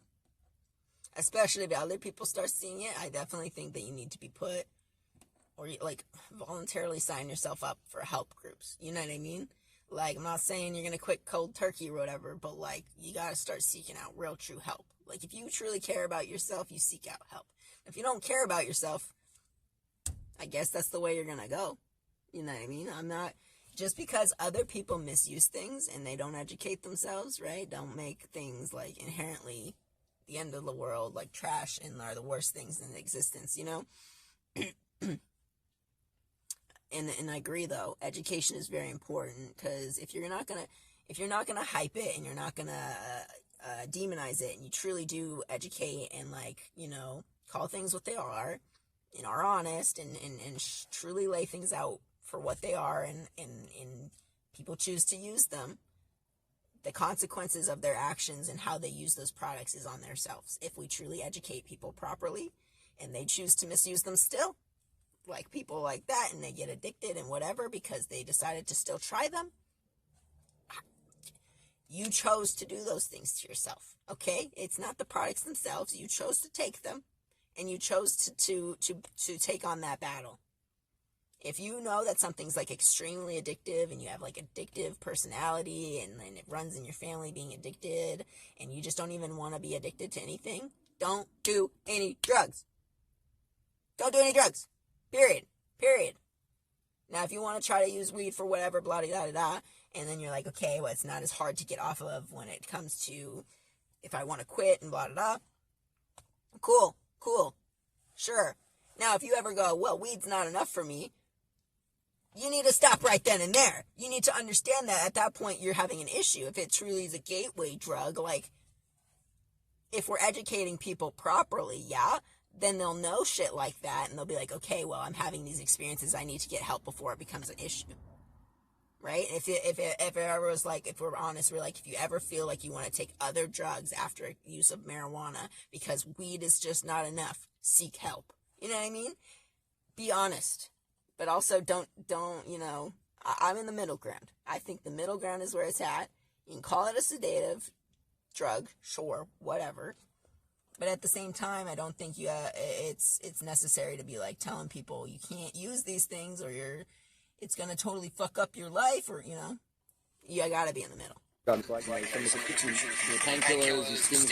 Especially if other people start seeing it, I definitely think that you need to be put, or like voluntarily sign yourself up for help groups. You know what I mean? Like, I'm not saying you're going to quit cold turkey or whatever, but like, you got to start seeking out real true help. Like, if you truly care about yourself, you seek out help. If you don't care about yourself, I guess that's the way you're going to go. You know what I mean? I'm not, just because other people misuse things and they don't educate themselves, right? Don't make things like inherently the end of the world, like trash, and are the worst things in existence, you know? And I agree, though, education is very important, because if you're not gonna hype it, and you're not gonna demonize it, and you truly do educate and, like, you know, call things what they are, and are honest, and truly lay things out for what they are, and people choose to use them, the consequences of their actions and how they use those products is on themselves. If we truly educate people properly and they choose to misuse them still, like people like that, and they get addicted and whatever because they decided to still try them, you chose to do those things to yourself, okay? It's not the products themselves. You chose to take them, and you chose to take on that battle. If you know that something's like extremely addictive, and you have like addictive personality, and it runs in your family being addicted, and you just don't even want to be addicted to anything, don't do any drugs. Don't do any drugs. Period. Now, if you want to try to use weed for whatever, blah, da, da, da, and then you're like, okay, well, it's not as hard to get off of when it comes to if I want to quit and blah, da, da. Cool. Sure. Now, if you ever go, well, weed's not enough for me, you need to stop right then and there. You need to understand that at that point you're having an issue. If it truly is a gateway drug, like, if we're educating people properly, yeah, then they'll know shit like that, and they'll be like, okay, well, I'm having these experiences, I need to get help before it becomes an issue. Right? If it ever was like, if we're honest, we're like, if you ever feel like you want to take other drugs after use of marijuana because weed is just not enough, seek help. You know what I mean? Be honest. But also don't, you know, I'm in the middle ground. I think the middle ground is where it's at. You can call it a sedative drug, sure, whatever. But at the same time, I don't think it's necessary to be like telling people you can't use these things, or it's going to totally fuck up your life, or, you know, you got to be in the middle. Drugs like, some of the prescriptions, painkillers, these things,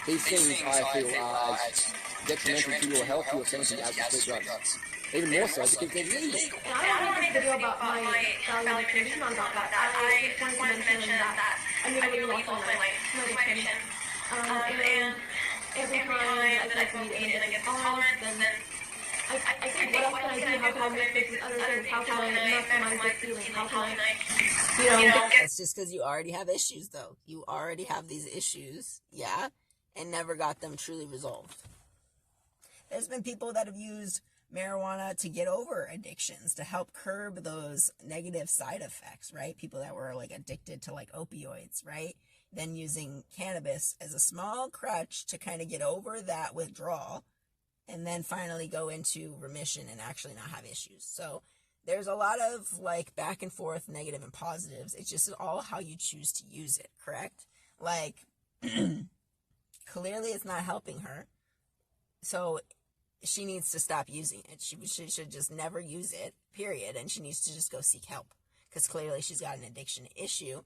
these things I feel are as detrimental to your health, to your sanity as the street drugs. Even more so because they're legal. And I want to make a video about my family condition, not about that. I just wanted to mention that I made a really lost my addiction. And every time I like weed and I get tolerance, then I think, what else can I do? How can I make this with other things? How can I maximize this feeling? How can I, you know? It's just because you already have issues, though. You already have these issues, yeah, and never got them truly resolved. There's been people that have used marijuana to get over addictions, to help curb those negative side effects, right? People that were like addicted to like opioids, right? Then using cannabis as a small crutch to kind of get over that withdrawal, and then finally go into remission and actually not have issues. So there's a lot of like back and forth, negative and positives. It's just all how you choose to use it, correct? Like, clearly it's not helping her, so she needs to stop using it. She should just never use it, period, and she needs to just go seek help, because clearly she's got an addiction issue,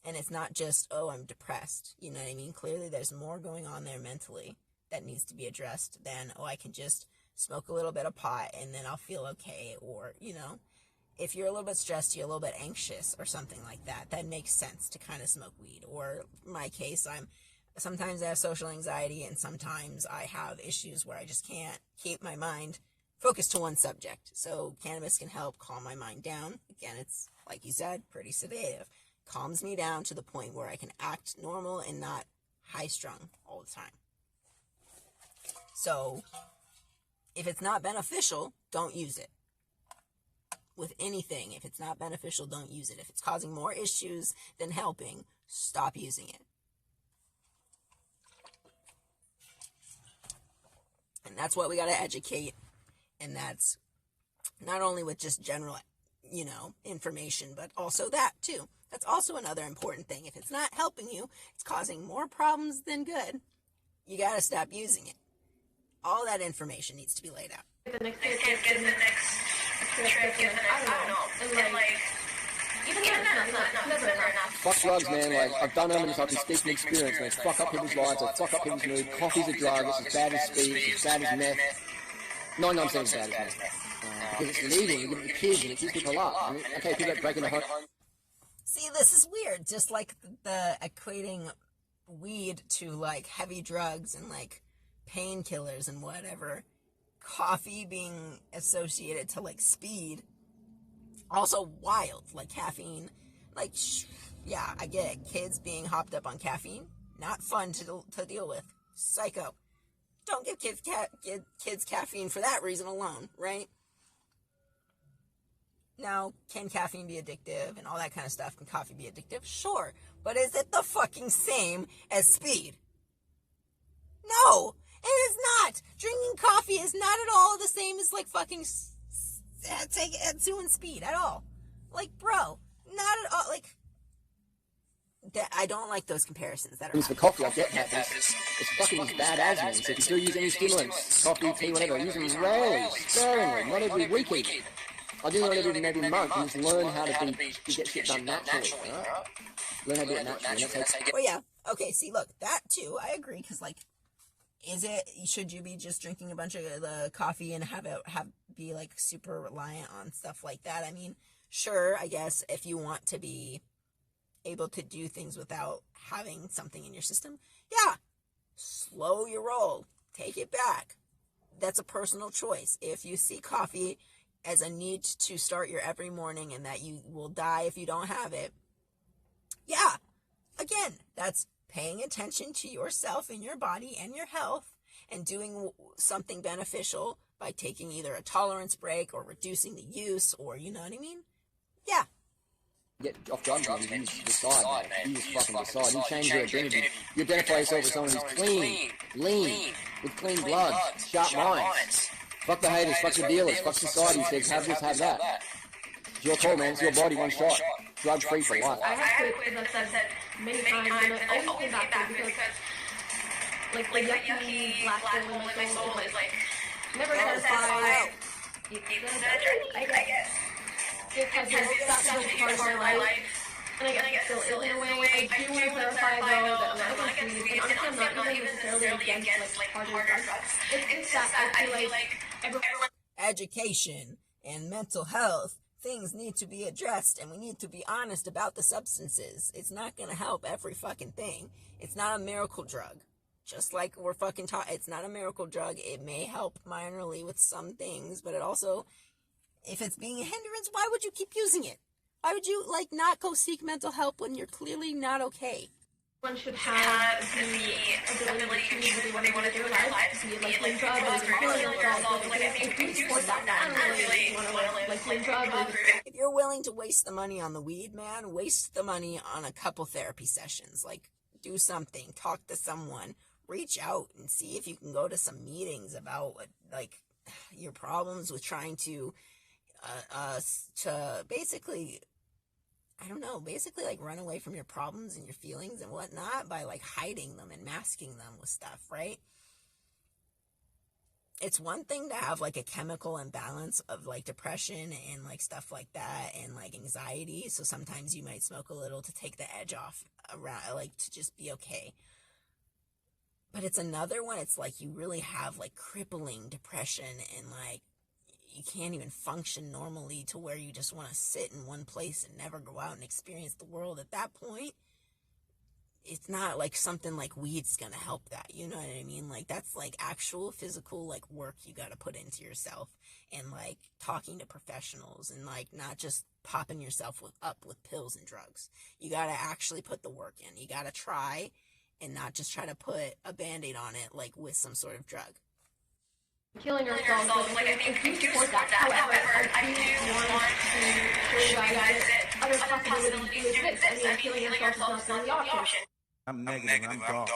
and it's not just, oh, I'm depressed, you know what I mean? Clearly there's more going on there mentally that needs to be addressed than, oh, I can just smoke a little bit of pot and then I'll feel okay. Or, you know, if you're a little bit stressed, you're a little bit anxious or something like that, that makes sense to kind of smoke weed. Or in my case, sometimes I have social anxiety, and sometimes I have issues where I just can't keep my mind focused to one subject. So cannabis can help calm my mind down. Again, it's, like you said, pretty sedative. Calms me down to the point where I can act normal and not high-strung all the time. So, if it's not beneficial, don't use it. With anything, if it's not beneficial, don't use it. If it's causing more issues than helping, stop using it. And that's what we got to educate. And that's not only with just general, you know, information, but also that too. That's also another important thing. If it's not helping you, it's causing more problems than good, you gotta stop using it. All that information needs to be laid out. The next trip, get the next trip, I don't know. And like, even that's never enough. Fuck drugs, man. Like, I've done them and I can speak from experience, man. Fuck up people's lives, they fuck up people's mood. Coffee's a drug, it's as bad as speed, it's as bad as meth. 99% as bad as meth. Because it's legal, you give it to kids and it keeps people up. I mean, okay, people are breaking the home. See, this is weird. Just like the equating weed to like heavy drugs and like painkillers and whatever. Coffee being associated to like speed. Also wild, like caffeine. Like, yeah, I get it. Kids being hopped up on caffeine, not fun to deal with. Psycho. Don't give kids caffeine for that reason alone, right? Now, can caffeine be addictive and all that kind of stuff? Can coffee be addictive? Sure. But is it the fucking same as speed? No, it is not. Drinking coffee is not at all the same as like fucking doing speed at all. Like, bro, not at all. Like, I don't like those comparisons that are. For coffee, I get that. It's fucking as bad as me. So if you do use any stimulants, coffee, tea, whatever, use them rarely, sparingly, not every week even. I do it every maybe month and just learn how to get shit done naturally. Right? Learn how to do it naturally. Well, yeah. Okay. See, look, that too. I agree. Because like, should you be just drinking a bunch of the coffee and be like super reliant on stuff like that? I mean, sure. I guess if you want to be able to do things without having something in your system, yeah. Slow your roll. Take it back. That's a personal choice. If you see coffee as a need to start your every morning and that you will die if you don't have it, yeah, again, that's paying attention to yourself and your body and your health and doing something beneficial by taking either a tolerance break or reducing the use or, you know what I mean? Yeah. Get off drugs, man. You decide, man. You just fucking decide. You change your identity. You identify yourself as someone who's clean, lean, with clean blood, sharp minds. Fuck the haters, fuck the dealers, fuck society says have this, have that. It's your call, man. It's your body, one shot. Drug free for life. I have quit, as I've said many times, and I always came back to it because, like, the yucky black hole in my soul is like never satisfied. Even I guess. It has been such a part of my life. And I guess it still is in a way. I do want to clarify, though, that I'm not against weed, and honestly, I'm not even necessarily against, like, harder drugs. It's that I feel like everyone... Education and mental health, things need to be addressed, and we need to be honest about the substances. It's not going to help every fucking thing. It's not a miracle drug. Just like we're fucking taught, it's not a miracle drug. It may help minorly with some things, but it also, if it's being a hindrance, why would you keep using it? Why would you, like, not go seek mental help when you're clearly not okay? One should have the ability to choose what they want to do in their lives, be it, like, clean drugs, or killing themselves, like, if you support that, I don't really want to, like, clean drugs. If you're willing to waste the money on the weed, man, waste the money on a couple therapy sessions. Like, do something, talk to someone, reach out and see if you can go to some meetings about, like, your problems with trying to basically, I don't know, basically like run away from your problems and your feelings and whatnot by like hiding them and masking them with stuff, right? It's one thing to have like a chemical imbalance of like depression and like stuff like that and like anxiety. So sometimes you might smoke a little to take the edge off around, like to just be okay. But it's another one, it's like you really have like crippling depression and like you can't even function normally to where you just want to sit in one place and never go out and experience the world. At that point, it's not like something like weed's gonna help that, you know what I mean? Like that's like actual physical like work you gotta put into yourself and like talking to professionals and like not just popping yourself up with pills and drugs. You gotta actually put the work in. You gotta try and not just try to put a Band-Aid on it like with some sort of drug. Killing ourselves, like, I think we do support that. However, I do want to show you guys that other possibilities do exist. I mean, killing yourself is not the option. I'm negative, I'm dark.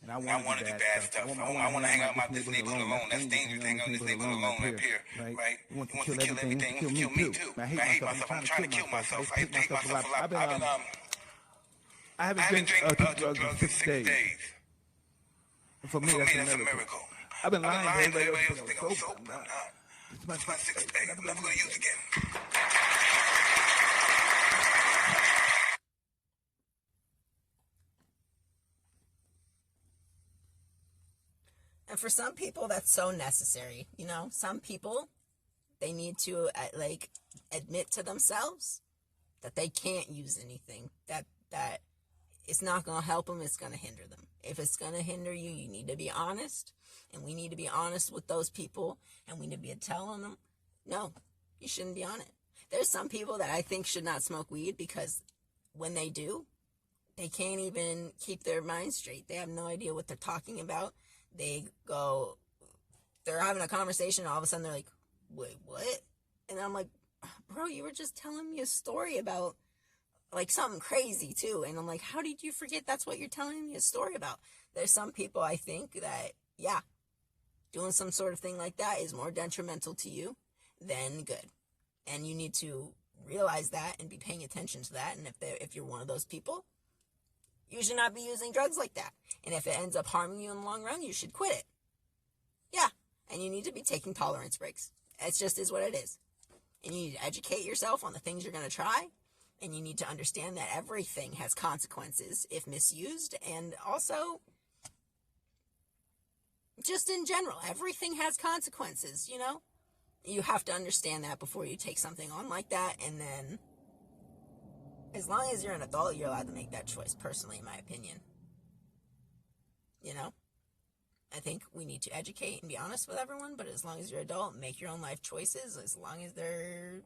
And I want to do bad stuff. I want to hang out in this neighborhood alone. That's dangerous. Hang out in this neighborhood alone up here, right? He wants to kill everything. He wants to kill me too. I hate myself. I'm trying to kill myself. I hate myself a lot. I haven't been drugs in 6 days. For me, that's a miracle. I've been lying to everybody else think I'm sober. It's my 6th day. I'm never going to use again. And for some people, that's so necessary. You know, some people, they need to like admit to themselves that they can't use anything, that it's not going to help them, it's going to hinder them. If it's going to hinder you, you need to be honest, and we need to be honest with those people, and we need to be telling them, no, you shouldn't be on it. There's some people that I think should not smoke weed because when they do, they can't even keep their mind straight. They have no idea what they're talking about. They're having a conversation, and all of a sudden they're like, wait, what? And I'm like, bro, you were just telling me a story about like something crazy too. And I'm like, how did you forget that's what you're telling me a story about? There's some people I think that, yeah, doing some sort of thing like that is more detrimental to you than good. And you need to realize that and be paying attention to that. And if you're one of those people, you should not be using drugs like that. And if it ends up harming you in the long run, you should quit it. Yeah. And you need to be taking tolerance breaks. It just is what it is. And you need to educate yourself on the things you're going to try. And you need to understand that everything has consequences if misused. And also, just in general, everything has consequences, you know? You have to understand that before you take something on like that. And then, as long as you're an adult, you're allowed to make that choice, personally, in my opinion. You know? I think we need to educate and be honest with everyone, but as long as you're an adult, make your own life choices, as long as they're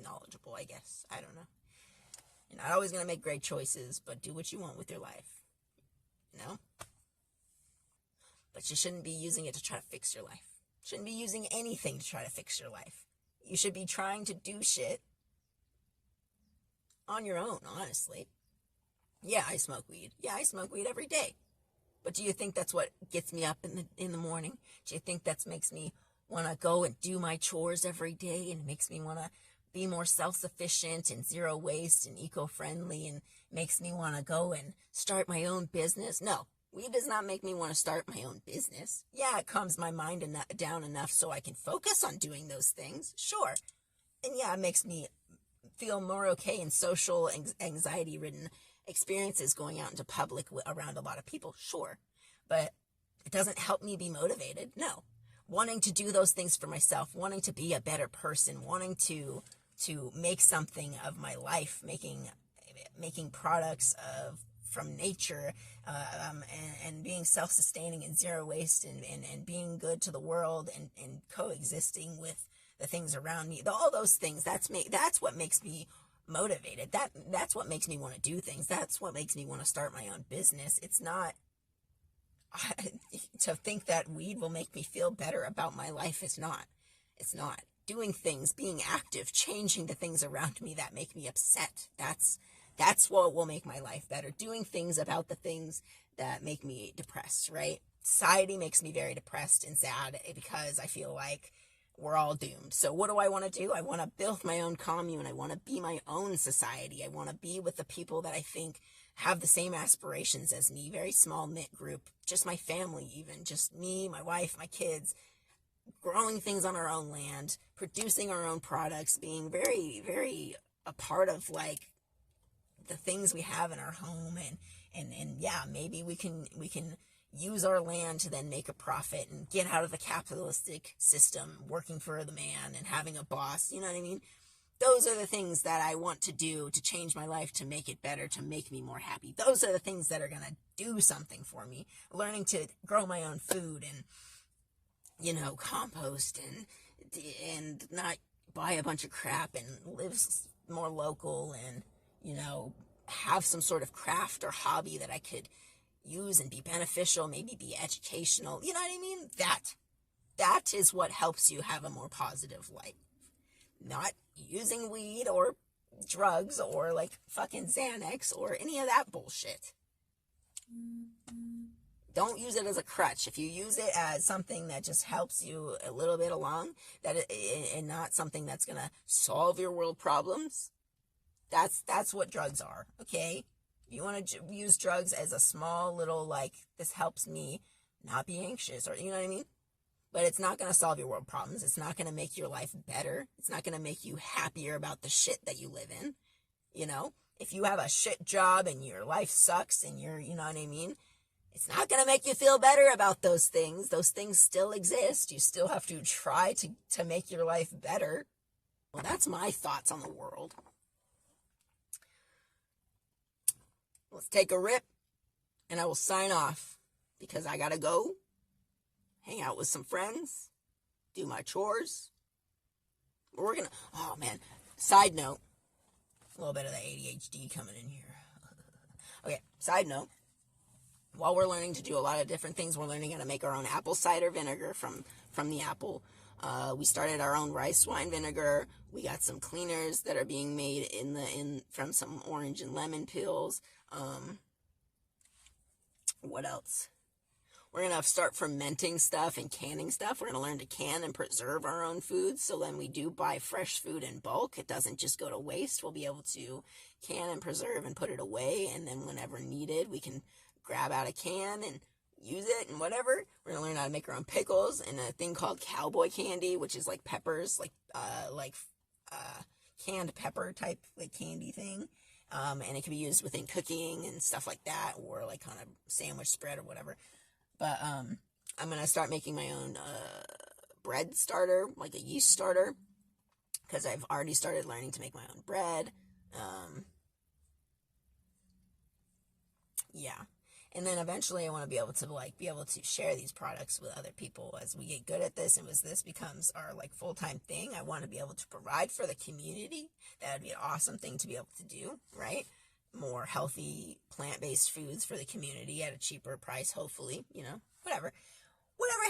knowledgeable, I guess. I don't know. You're not always going to make great choices, but do what you want with your life. You know? But you shouldn't be using it to try to fix your life. Shouldn't be using anything to try to fix your life. You should be trying to do shit on your own, honestly. Yeah, I smoke weed. Yeah, I smoke weed every day. But do you think that's what gets me up in the morning? Do you think that makes me want to go and do my chores every day and makes me want to be more self-sufficient and zero waste and eco-friendly and makes me want to go and start my own business? No, weed does not make me want to start my own business. Yeah, it calms my mind down enough so I can focus on doing those things, sure. And yeah, it makes me feel more okay in social anxiety-ridden experiences going out into public around a lot of people, sure. But it doesn't help me be motivated, no. Wanting to do those things for myself, wanting to be a better person, wanting to make something of my life, making products from nature, and being self-sustaining and zero waste and being good to the world and coexisting with the things around me, all those things, that's what makes me motivated. That's what makes me want to do things. That's what makes me want to start my own business. It's not to think that weed will make me feel better about my life. It's not. Doing things, being active, changing the things around me that make me upset. That's what will make my life better. Doing things about the things that make me depressed, right? Society makes me very depressed and sad because I feel like we're all doomed. So what do I want to do? I want to build my own commune. I want to be my own society. I want to be with the people that I think have the same aspirations as me. Very small knit group, just my family even, just me, my wife, my kids, growing things on our own land, producing our own products, being very, very a part of like the things we have in our home. And yeah, maybe we can use our land to then make a profit and get out of the capitalistic system, working for the man and having a boss, you know what I mean? Those are the things that I want to do to change my life, to make it better, to make me more happy. Those are the things that are going to do something for me. Learning to grow my own food and, you know, compost and not buy a bunch of crap and live more local and, you know, have some sort of craft or hobby that I could use and be beneficial, maybe be educational, you know what I mean? That is what helps you have a more positive life. Not using weed or drugs or like fucking Xanax or any of that bullshit. Don't use it as a crutch. If you use it as something that just helps you a little bit along, and not something that's going to solve your world problems, that's what drugs are, okay? You want to use drugs as a small little, like, this helps me not be anxious, or, you know what I mean? But it's not going to solve your world problems. It's not going to make your life better. It's not going to make you happier about the shit that you live in, you know? If you have a shit job and your life sucks and you're, you know what I mean? It's not going to make you feel better about those things. Those things still exist. You still have to try to make your life better. Well, that's my thoughts on the world. Let's take a rip, and I will sign off because I got to go hang out with some friends, do my chores. We're going to, oh man, side note, a little bit of the ADHD coming in here. Okay, side note. While we're learning to do a lot of different things, we're learning how to make our own apple cider vinegar from the apple. We started our own rice wine vinegar. We got some cleaners that are being made from some orange and lemon peels. What else? We're going to start fermenting stuff and canning stuff. We're going to learn to can and preserve our own foods. So when we do buy fresh food in bulk, it doesn't just go to waste. We'll be able to can and preserve and put it away. And then whenever needed, we can grab out a can and use it and whatever. We're going to learn how to make our own pickles and a thing called cowboy candy, which is like peppers, like canned pepper type like candy thing. And it can be used within cooking and stuff like that, or like on a sandwich spread or whatever. But I'm going to start making my own bread starter, like a yeast starter, because I've already started learning to make my own bread. Yeah. And then eventually I want to be able to share these products with other people as we get good at this, and as this becomes our like full-time thing. I want to be able to provide for the community. That would be an awesome thing to be able to do, right? More healthy plant-based foods for the community at a cheaper price, hopefully, you know, whatever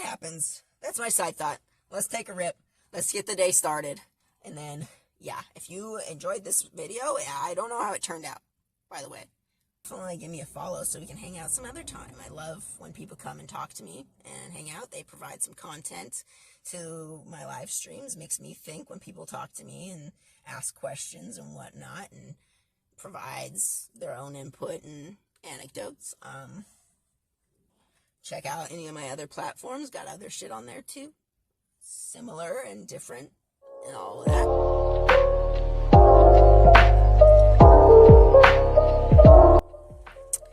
happens. That's my side thought. Let's take a rip. Let's get the day started. And then, yeah, if you enjoyed this video, I don't know how it turned out, by the way. Definitely give me a follow so we can hang out some other time. I love when people come and talk to me and hang out. They provide some content to my live streams. Makes me think when people talk to me and ask questions and whatnot, and provides their own input and anecdotes. Check out any of my other platforms. Got other shit on there too. Similar and different and all of that.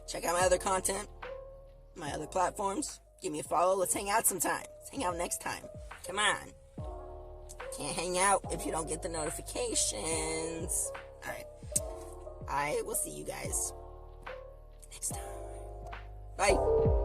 Check out my other content, my other platforms. Give me a follow. Let's hang out sometime. Let's hang out next time. Come on. Can't hang out if you don't get the notifications. Alright. I will see you guys next time. Bye.